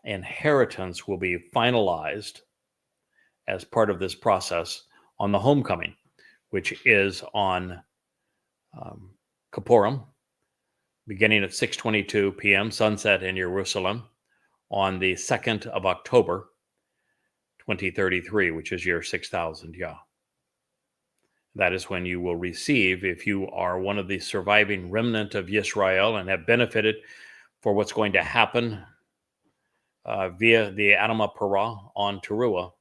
inheritance will be finalized as part of this process on the homecoming, which is on Kippurim, beginning at 6:22 p.m., sunset in Jerusalem, on the 2nd of October, 2033, which is year 6000 Yah. That is when you will receive, if you are one of the surviving remnant of Yisrael and have benefited for what's going to happen via the Adamah Parah on Teruah,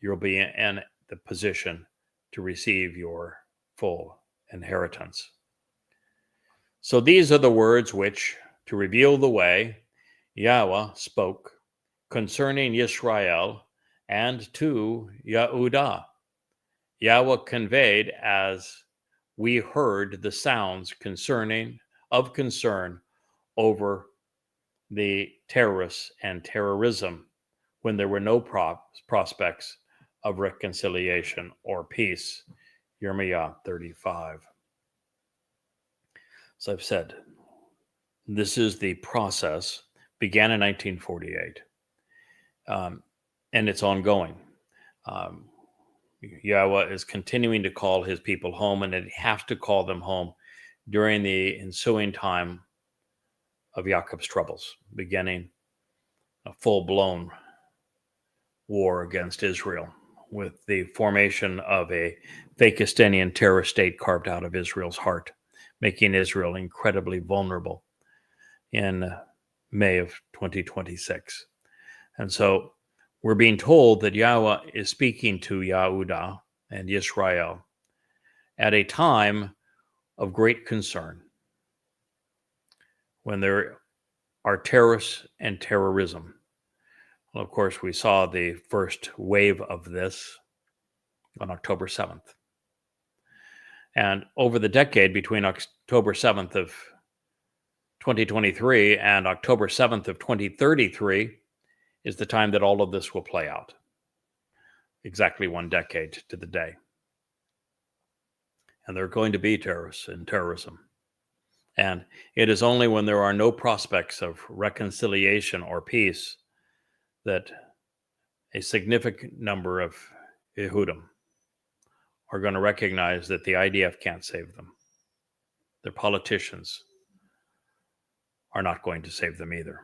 you'll be in the position to receive your full inheritance. So these are the words which, to reveal the way, Yahweh spoke concerning Yisrael and to Yahudah, Yahweh conveyed as we heard the sounds of concern over the terrorists and terrorism when there were no prospects of reconciliation or peace. Jeremiah 35. So I've said, this is the process, began in 1948, and it's ongoing. Yahweh is continuing to call his people home, and he has to call them home during the ensuing time of Jacob's troubles, beginning a full-blown war against Israel with the formation of a Fakistinian terrorist state carved out of Israel's heart, making Israel incredibly vulnerable in May of 2026. And so we're being told that Yahweh is speaking to Yehudah and Israel at a time of great concern when there are terrorists and terrorism. Well, of course, we saw the first wave of this on October 7th. And over the decade between October 7th of 2023 and October 7th of 2033 is the time that all of this will play out. Exactly 1 decade to the day. And there are going to be terrorists and terrorism. And it is only when there are no prospects of reconciliation or peace that a significant number of Yehudim are going to recognize that the IDF can't save them. Their politicians are not going to save them either.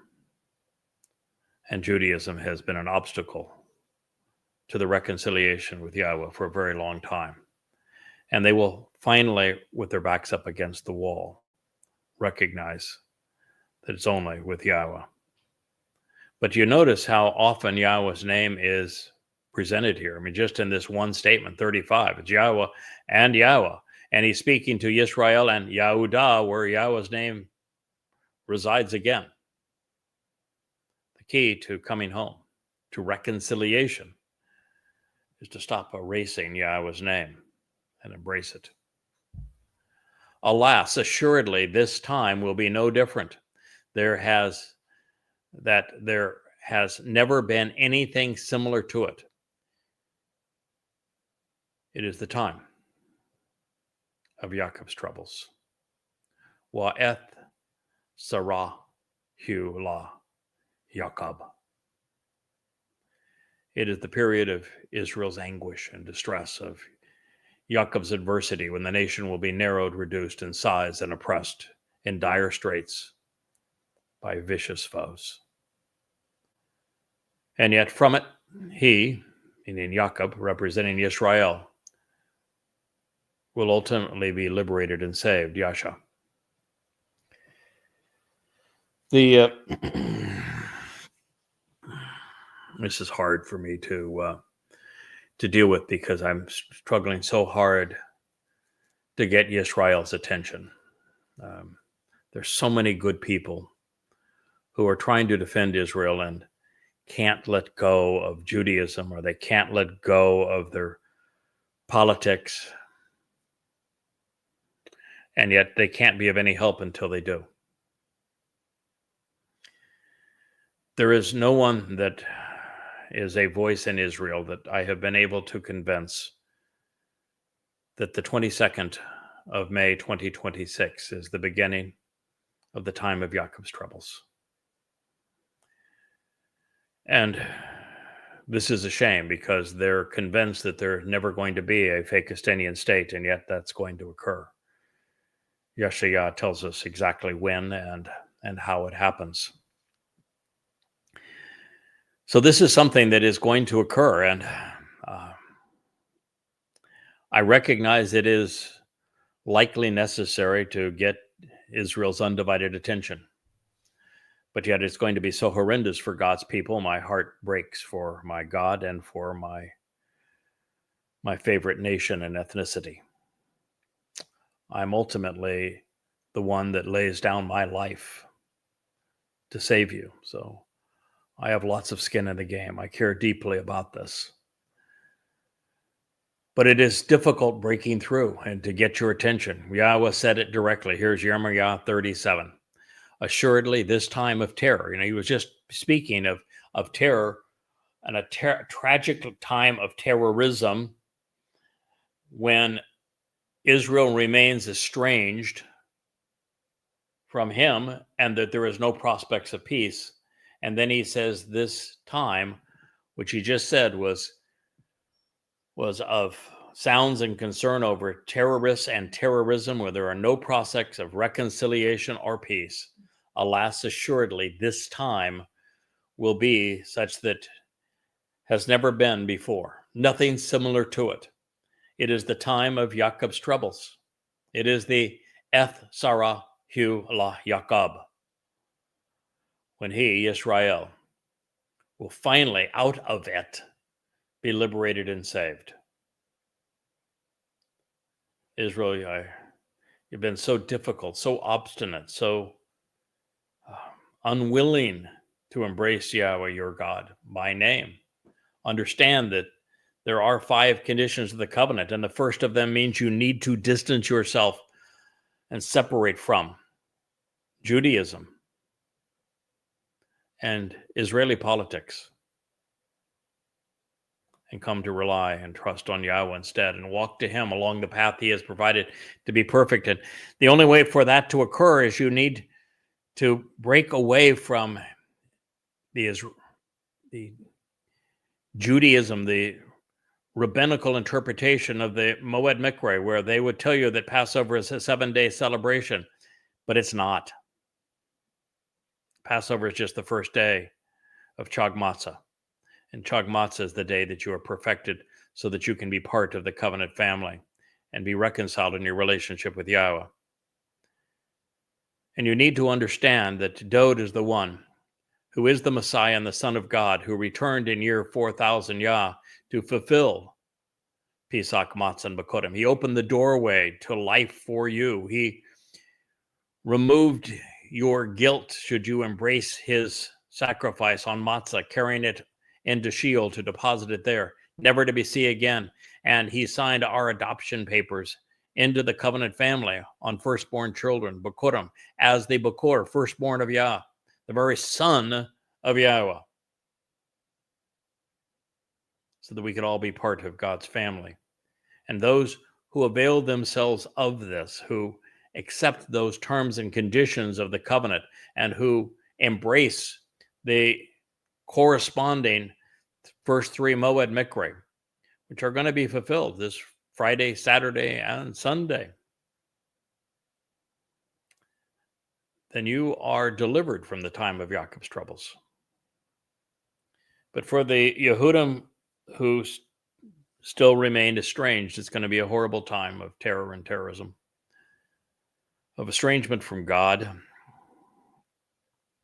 And Judaism has been an obstacle to the reconciliation with Yahweh for a very long time. And they will finally, with their backs up against the wall, recognize that it's only with Yahweh. But you notice how often Yahweh's name is presented here. I mean, just in this one statement, 35, it's Yahweh and Yahweh. And he's speaking to Yisrael and Yehudah, where Yahweh's name resides again. The key to coming home, to reconciliation, is to stop erasing Yahweh's name and embrace it. Alas, assuredly, this time will be no different. There has never been anything similar to it. It is the time of Jacob's troubles. Wa'eth Sarah Hu La Jacob. It is the period of Israel's anguish and distress, of Jacob's adversity, when the nation will be narrowed, reduced in size, and oppressed in dire straits by vicious foes. And yet from it, he, meaning Jacob, representing Israel, will ultimately be liberated and saved, Yasha. This is hard for me to deal with, because I'm struggling so hard to get Israel's attention. There's so many good people who are trying to defend Israel and can't let go of Judaism, or they can't let go of their politics, and yet they can't be of any help until they do. There is no one that is a voice in Israel that I have been able to convince that the 22nd of May 2026 is the beginning of the time of Jacob's troubles. And this is a shame, because they're convinced that there's never going to be a Fakistinian state, and yet that's going to occur. Yeshaya tells us exactly when and how it happens. So this is something that is going to occur, and I recognize it is likely necessary to get Israel's undivided attention. But yet it's going to be so horrendous for God's people. My heart breaks for my God and for my favorite nation and ethnicity. I'm ultimately the one that lays down my life to save you. So I have lots of skin in the game. I care deeply about this. But it is difficult breaking through and to get your attention. Yahweh said it directly. Here's Jeremiah 37. Assuredly, this time of terror, he was just speaking of terror and a tragic time of terrorism when Israel remains estranged from him and that there is no prospects of peace. And then he says this time, which he just said was of sounds and concern over terrorists and terrorism, where there are no prospects of reconciliation or peace. Alas, assuredly, this time will be such that has never been before. Nothing similar to it. It is the time of Jacob's troubles. It is the Eth Sarah Hu La Jacob, when he, Israel, will finally, out of it, be liberated and saved. Israel, you've been so difficult, so obstinate, so unwilling to embrace Yahweh, your God, by name. Understand that there are 5 conditions of the covenant, and the first of them means you need to distance yourself and separate from Judaism and Israeli politics and come to rely and trust on Yahweh instead and walk to him along the path he has provided to be perfect. And the only way for that to occur is you need to break away from the Judaism, the rabbinical interpretation of the Moed Mikre, where they would tell you that Passover is a 7-day celebration, but it's not. Passover is just the first day of Chag Matzah. And Chag Matzah is the day that you are perfected so that you can be part of the covenant family and be reconciled in your relationship with Yahweh. And you need to understand that Dod is the one who is the Messiah and the Son of God, who returned in year 4000 Yah to fulfill Pesach, Matzah, and Bekurim. He opened the doorway to life for you. He removed your guilt should you embrace his sacrifice on Matzah, carrying it into Sheol to deposit it there, never to be seen again. And he signed our adoption papers into the covenant family on firstborn children, Bekurim, as the Bekur, firstborn of Yah, the very son of Yahweh, so that we could all be part of God's family. And those who avail themselves of this, who accept those terms and conditions of the covenant, and who embrace the corresponding first 3 Moed Mikre, which are going to be fulfilled this Friday, Saturday, and Sunday, then you are delivered from the time of Jacob's troubles. But for the Yehudim who still remained estranged, it's going to be a horrible time of terror and terrorism, of estrangement from God,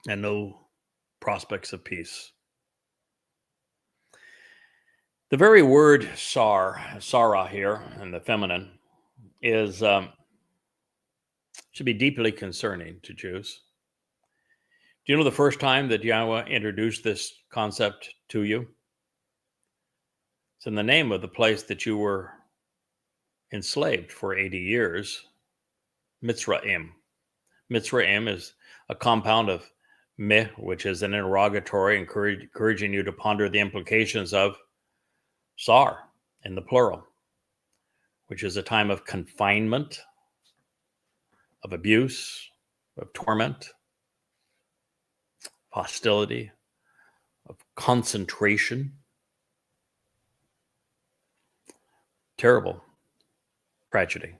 and no prospects of peace. The very word Sarah here, in the feminine, is should be deeply concerning to Jews. Do you know the first time that Yahweh introduced this concept to you? It's in the name of the place that you were enslaved for 80 years, Mitzrayim. Mitzrayim is a compound of meh, which is an interrogatory, encouraging you to ponder the implications of sar in the plural, which is a time of confinement, of abuse, of torment, of hostility, of concentration. Terrible tragedy.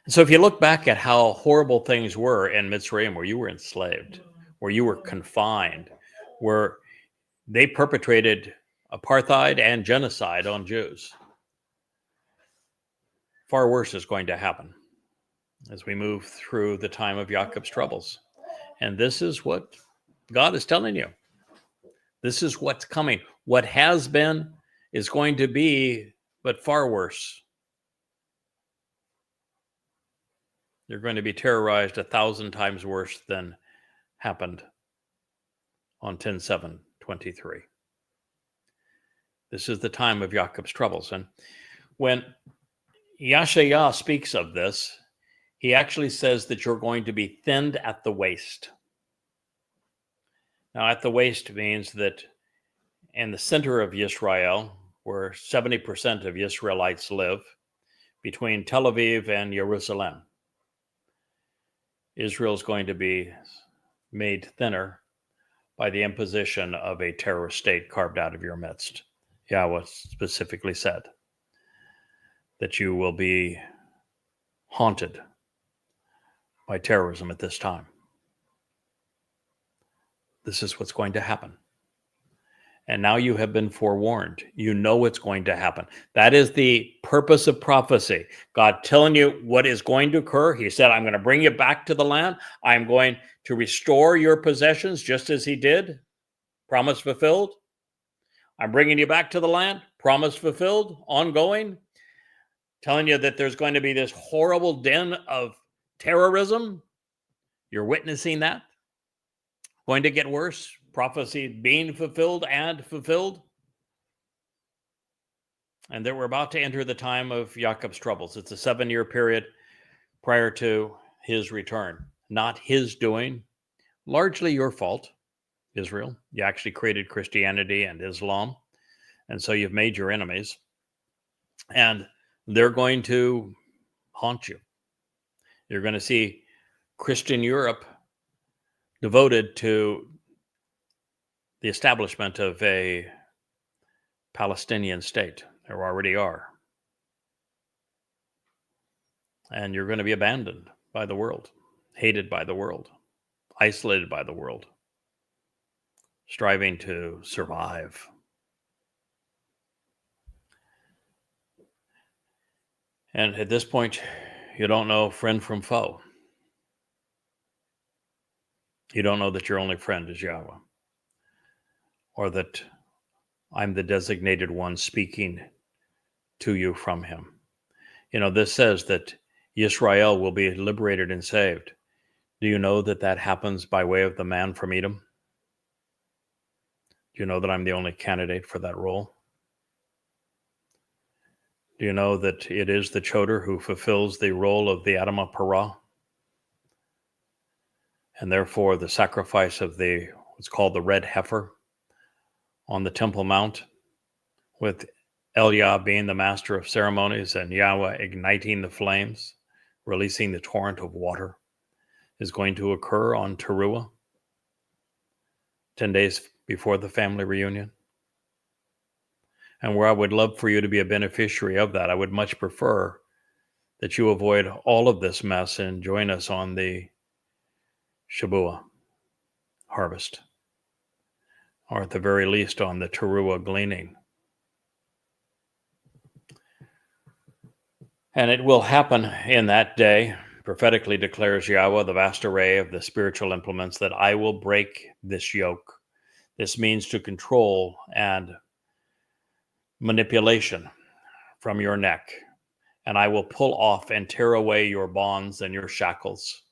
And so if you look back at how horrible things were in Mitzrayim, where you were enslaved, where you were confined, where they perpetrated apartheid and genocide on Jews, far worse is going to happen as we move through the time of Jacob's troubles. And this is what God is telling you. This is what's coming. What has been is going to be, but far worse. You're going to be terrorized 1,000 times worse than happened on 10/7/23. This is the time of Jacob's troubles. And when Yashaya speaks of this, he actually says that you're going to be thinned at the waist. Now, at the waist means that in the center of Israel, where 70% of Israelites live, between Tel Aviv and Jerusalem, Israel is going to be made thinner by the imposition of a terrorist state carved out of your midst. Yahweh specifically said that you will be haunted by terrorism at this time. This is what's going to happen. And now you have been forewarned. You know what's going to happen. That is the purpose of prophecy. God telling you what is going to occur. He said, I'm going to bring you back to the land. I'm going to restore your possessions just as he did. Promise fulfilled. I'm bringing you back to the land. Promise fulfilled. Ongoing. Telling you that there's going to be this horrible den of terrorism. You're witnessing that. Going to get worse. Prophecy being fulfilled and fulfilled. And that we're about to enter the time of Jacob's troubles. It's a 7-year period prior to his return. Not his doing. Largely your fault, Israel. You actually created Christianity and Islam. And so you've made your enemies. And they're going to haunt you. You're going to see Christian Europe devoted to the establishment of a Palestinian state. There already are. And you're going to be abandoned by the world, hated by the world, isolated by the world, striving to survive. And at this point, you don't know friend from foe. You don't know that your only friend is Yahweh, or that I'm the designated one speaking to you from him. You know, this says that Israel will be liberated and saved. Do you know that that happens by way of the man from Edom? Do you know that I'm the only candidate for that role? Do you know that it is the Choder who fulfills the role of the Adamah Parah? And therefore the sacrifice of what's called the red heifer on the Temple Mount, with Eliah being the master of ceremonies and Yahweh igniting the flames, releasing the torrent of water, is going to occur on Teruah, 10 days before the family reunion. And where I would love for you to be a beneficiary of that, I would much prefer that you avoid all of this mess and join us on the Shabuah harvest, or at the very least on the Teruah gleaning. And it will happen in that day, prophetically declares Yahweh, the vast array of the spiritual implements, that I will break this yoke. This means to control and manipulation from your neck. And I will pull off and tear away your bonds and your shackles.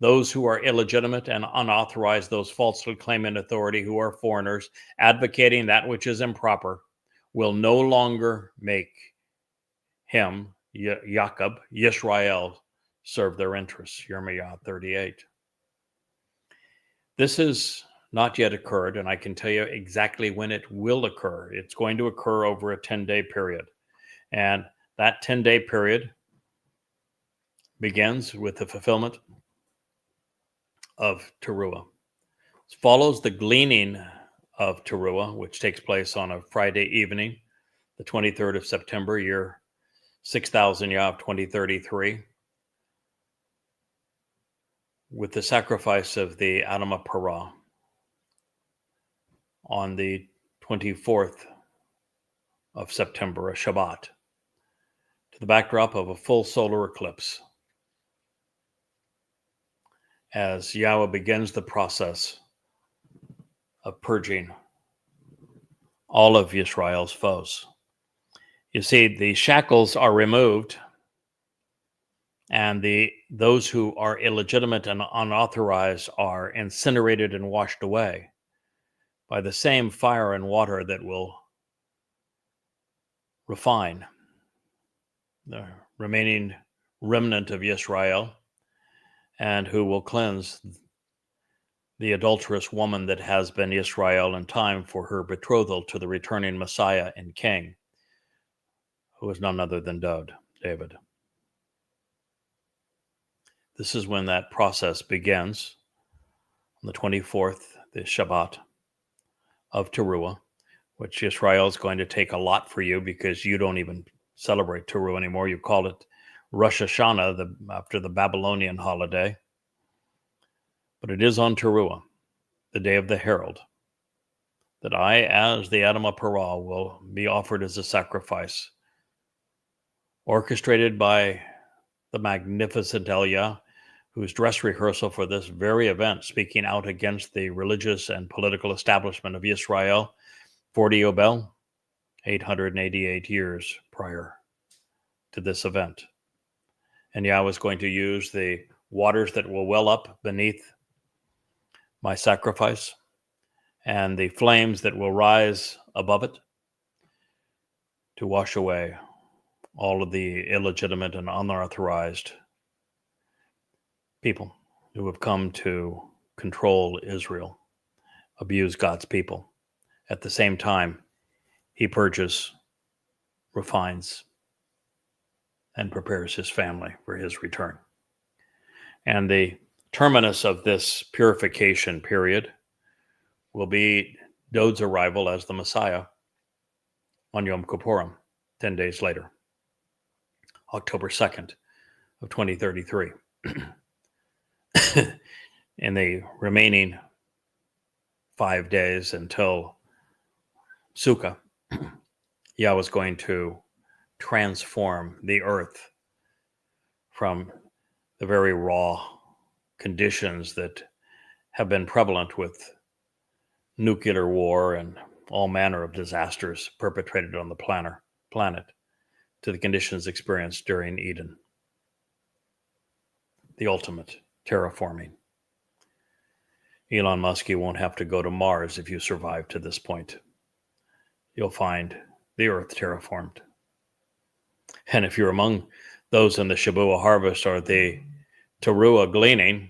Those who are illegitimate and unauthorized, those falsely claiming authority, who are foreigners, advocating that which is improper, will no longer make him, Jacob, Yisrael, serve their interests. Jeremiah 38. This has not yet occurred, and I can tell you exactly when it will occur. It's going to occur over a 10-day period. And that 10-day period begins with the fulfillment of Teruah. It follows the gleaning of Teruah, which takes place on a Friday evening, the 23rd of September, year 6000 Yav 2033, with the sacrifice of the Adamah Parah on the 24th of September, a Shabbat, to the backdrop of a full solar eclipse, as Yahweh begins the process of purging all of Israel's foes. You see, the shackles are removed, and those who are illegitimate and unauthorized are incinerated and washed away by the same fire and water that will refine the remaining remnant of Israel, and who will cleanse the adulterous woman that has been Israel in time for her betrothal to the returning Messiah and King, who is none other than David. This is when that process begins, on the 24th, the Shabbat of Teruah, which Israel is going to take a lot for you because you don't even celebrate Teruah anymore. You call it Rosh Hashanah after the Babylonian holiday. But it is on Teruah, the day of the herald, that I, as the Adam of Parah, will be offered as a sacrifice, orchestrated by the magnificent Elia, whose dress rehearsal for this very event, speaking out against the religious and political establishment of Israel, 40 Yobel, 888 years prior to this event. And Yahweh is going to use the waters that will well up beneath my sacrifice and the flames that will rise above it to wash away all of the illegitimate and unauthorized people who have come to control Israel, abuse God's people. At the same time, he purges, refines, and prepares his family for his return. And the terminus of this purification period will be Dod's arrival as the Messiah on Yom Kippurim, 10 days later, October 2nd of 2033. In the remaining 5 days until Sukkah, Yahweh is going to transform the earth from the very raw conditions that have been prevalent with nuclear war and all manner of disasters perpetrated on the planet to the conditions experienced during Eden. The ultimate terraforming. Elon Musk, you won't have to go to Mars if you survive to this point. You'll find the earth terraformed. And if you're among those in the Shabuah harvest or the Teruah gleaning,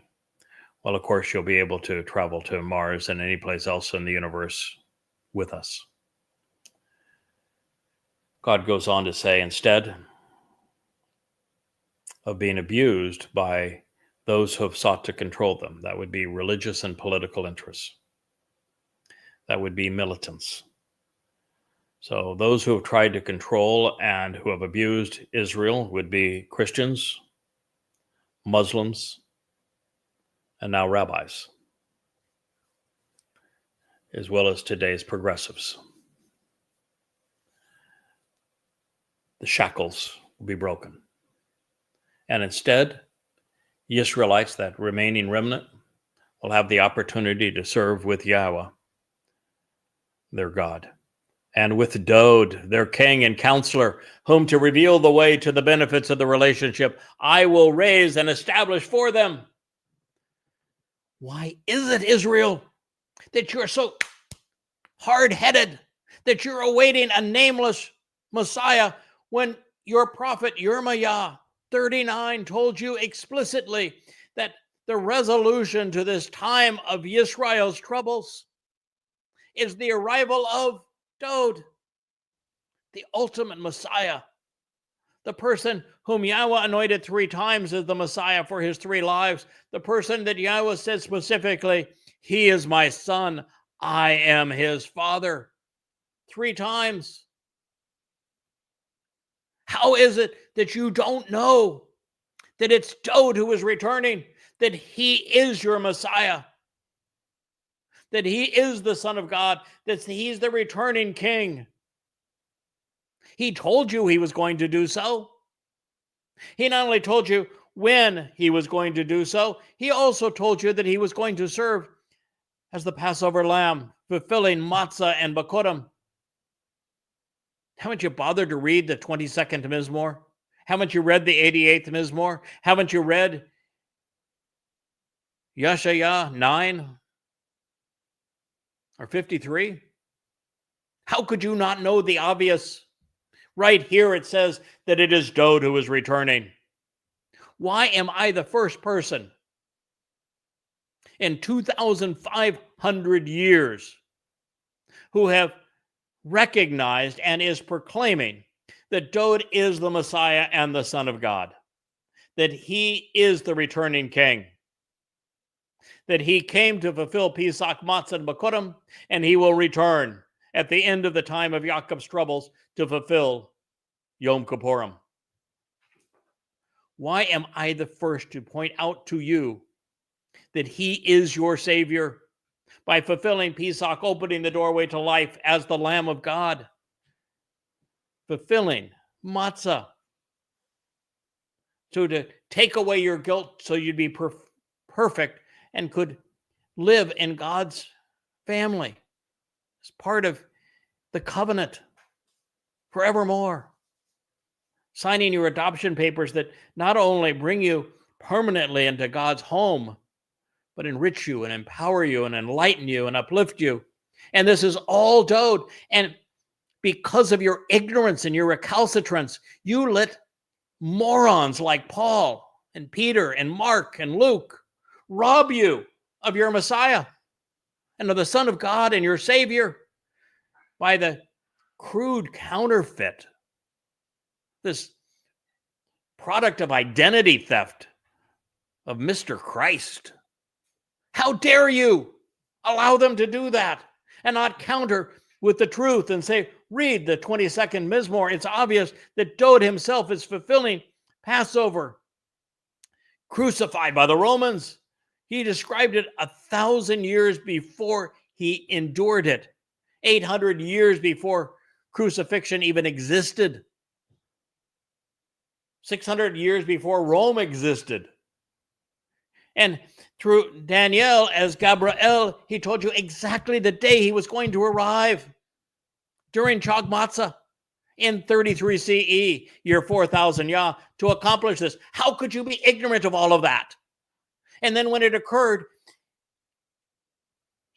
well, of course, you'll be able to travel to Mars and any place else in the universe with us. God goes on to say, instead of being abused by those who have sought to control them, that would be religious and political interests. That would be militants. So those who have tried to control and who have abused Israel would be Christians, Muslims, and now rabbis, as well as today's progressives. The shackles will be broken. And instead, the Israelites, that remaining remnant, will have the opportunity to serve with Yahweh, their God, and with Dod, their king and counselor, whom to reveal the way to the benefits of the relationship I will raise and establish for them. Why is it, Israel, that you're so hard-headed, that you're awaiting a nameless Messiah when your prophet Yirmiah 39 told you explicitly that the resolution to this time of Israel's troubles is the arrival of Dod, the ultimate Messiah, the person whom Yahweh anointed 3 times as the Messiah for his 3 lives, the person that Yahweh said specifically, he is my son, I am his father, 3 times. How is it that you don't know that it's Dod who is returning, that he is your Messiah, that he is the Son of God, that he's the returning king? He told you he was going to do so. He not only told you when he was going to do so, he also told you that he was going to serve as the Passover lamb, fulfilling matzah and bakurim. Haven't you bothered to read the 22nd Mizmor? Haven't you read the 88th Mizmor? Haven't you read Yeshaya 9 or 53? How could you not know the obvious? Right here it says that it is Dode who is returning. Why am I the first person in 2,500 years who have recognized and is proclaiming that Dode is the Messiah and the Son of God, that he is the returning king, that he came to fulfill Pesach, Matzah, and Bikurim, and he will return at the end of the time of Yaakov's troubles to fulfill Yom Kippurim? Why am I the first to point out to you that he is your Savior by fulfilling Pesach, opening the doorway to life as the Lamb of God, fulfilling Matzah, so to take away your guilt so you'd be perfect and could live in God's family as part of the covenant forevermore, signing your adoption papers that not only bring you permanently into God's home, but enrich you and empower you and enlighten you and uplift you. And this is all Dode. And because of your ignorance and your recalcitrance, you let morons like Paul and Peter and Mark and Luke rob you of your Messiah and of the Son of God and your Savior by the crude counterfeit, this product of identity theft of Mr. Christ. How dare you allow them to do that and not counter with the truth and say, read the 22nd Mizmor. It's obvious that Dode himself is fulfilling Passover, crucified by the Romans. He described it 1,000 years before he endured it, 800 years before crucifixion even existed, 600 years before Rome existed. And through Daniel, as Gabriel, he told you exactly the day he was going to arrive during Chag Matzah in 33 CE, year 4000 Yah, to accomplish this. How could you be ignorant of all of that? And then when it occurred,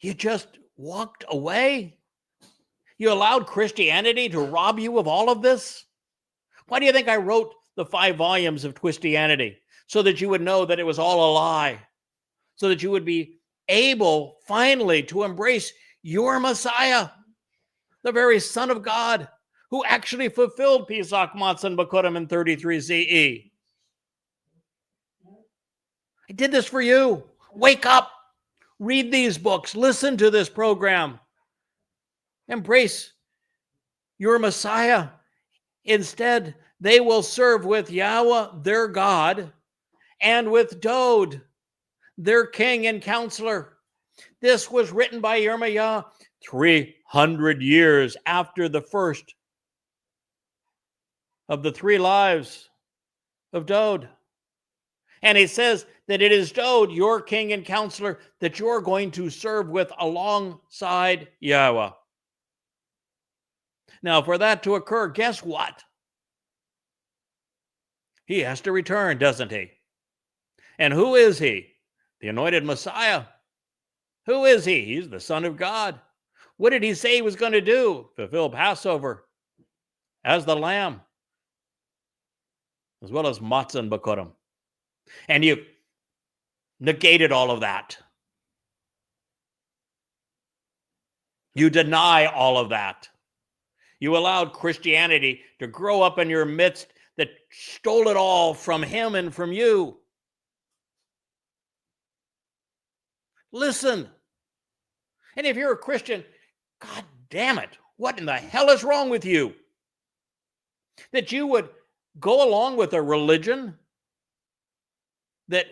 you just walked away? You allowed Christianity to rob you of all of this? Why do you think I wrote the 5 volumes of Twistianity? So that you would know that it was all a lie. So that you would be able finally to embrace your Messiah, the very Son of God, who actually fulfilled Pesach, Matzah, and Bikurim in 33 CE. I did this for you. Wake up. Read these books. Listen to this program. Embrace your Messiah. Instead, they will serve with Yahweh, their God, and with Dode, their king and counselor. This was written by Yirmiah 300 years after the first of the 3 lives of Dode. And he says that it is Dode, your king and counselor, that you're going to serve with alongside Yahweh. Now, for that to occur, guess what? He has to return, doesn't he? And who is he? The anointed Messiah. Who is he? He's the Son of God. What did he say he was going to do? Fulfill Passover as the Lamb, as well as Matzah and Bikurim. And you negated all of that. You deny all of that. You allowed Christianity to grow up in your midst that stole it all from him and from you. Listen. And if you're a Christian, God damn it, what in the hell is wrong with you? That you would go along with a religion that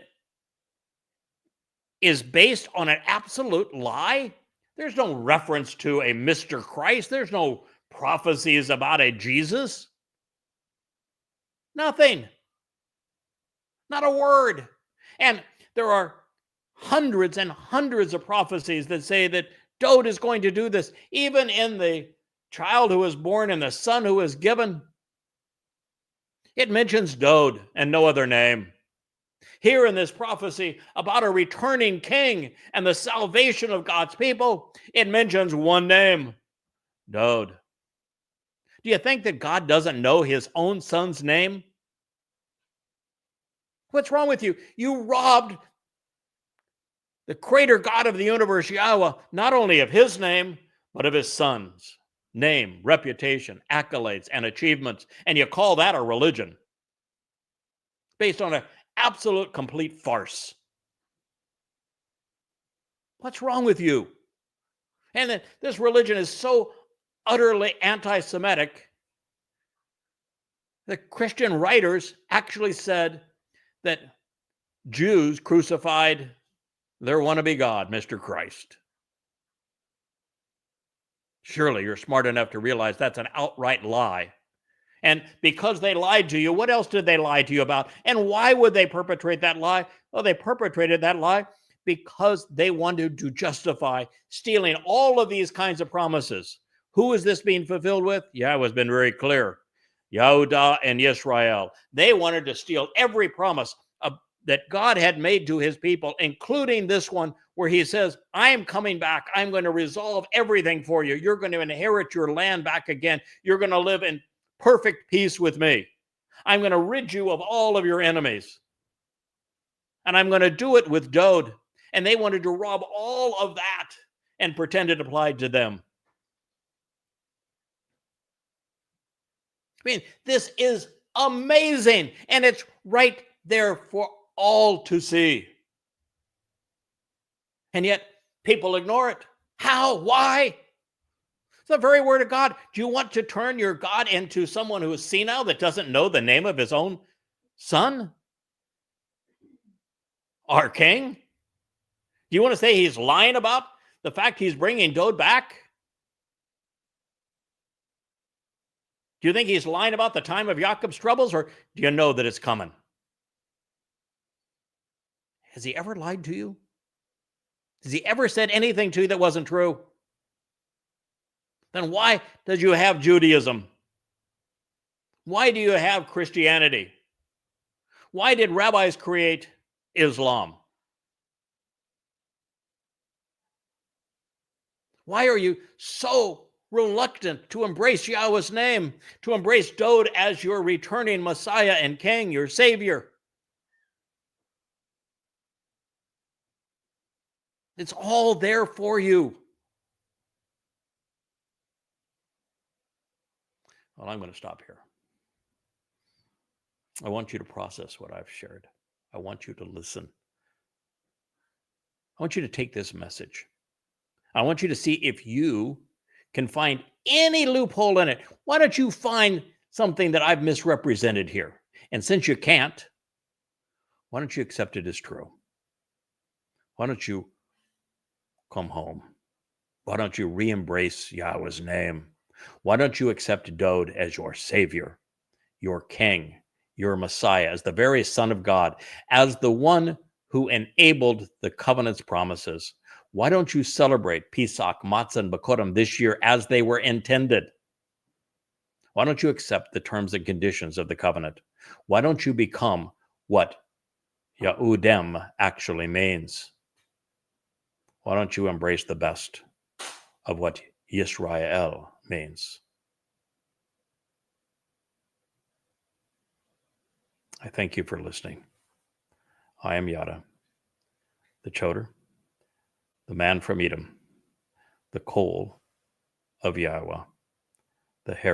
is based on an absolute lie? There's no reference to a Mr. Christ. There's no prophecies about a Jesus. Nothing. Not a word. And there are hundreds and hundreds of prophecies that say that Dode is going to do this, even in the child who was born and the son who was given. It mentions Dode and no other name. Here in this prophecy about a returning king and the salvation of God's people, it mentions one name, Dode. Do you think that God doesn't know his own son's name? What's wrong with you? You robbed the creator God of the universe, Yahweh, not only of his name, but of his son's name, reputation, accolades, and achievements. And you call that a religion based on an absolute complete farce. What's wrong with you? And that this religion is so utterly anti-Semitic that Christian writers actually said that Jews crucified their wannabe God, Mr. Christ. Surely you're smart enough to realize that's an outright lie. And because they lied to you, what else did they lie to you about? And why would they perpetrate that lie? Well, they perpetrated that lie because they wanted to justify stealing all of these kinds of promises. Who is this being fulfilled with? Yahweh has been very clear. Yehudah and Israel. They wanted to steal every promise that God had made to his people, including this one where he says, I am coming back. I'm going to resolve everything for you. You're going to inherit your land back again. You're going to live in perfect peace with me. I'm going to rid you of all of your enemies. And I'm going to do it with Dode. And they wanted to rob all of that and pretend it applied to them. I mean, this is amazing. And it's right there for all to see. And yet people ignore it. How? Why? It's the very word of God. Do you want to turn your God into someone who is senile that doesn't know the name of his own son? Our king? Do you want to say he's lying about the fact he's bringing Dode back? Do you think he's lying about the time of Jacob's troubles, or do you know that it's coming? Has he ever lied to you? Has he ever said anything to you that wasn't true? Then why did you have Judaism? Why do you have Christianity? Why did rabbis create Islam? Why are you so reluctant to embrace Yahweh's name, to embrace Dode as your returning Messiah and King, your Savior? It's all there for you. Well, I'm going to stop here. I want you to process what I've shared. I want you to listen. I want you to take this message. I want you to see if you can find any loophole in it. Why don't you find something that I've misrepresented here? And since you can't, why don't you accept it as true? Why don't you come home? Why don't you re-embrace Yahweh's name? Why don't you accept Dode as your Savior, your King, your Messiah, as the very Son of God, as the one who enabled the covenant's promises? Why don't you celebrate Pesach, Matzah, and Bekurim this year as they were intended? Why don't you accept the terms and conditions of the covenant? Why don't you become what Yehudem actually means? Why don't you embrace the best of what Yisrael means? I thank you for listening. I am Yada, the Choder, the man from Edom, the coal of Yahweh, the hair.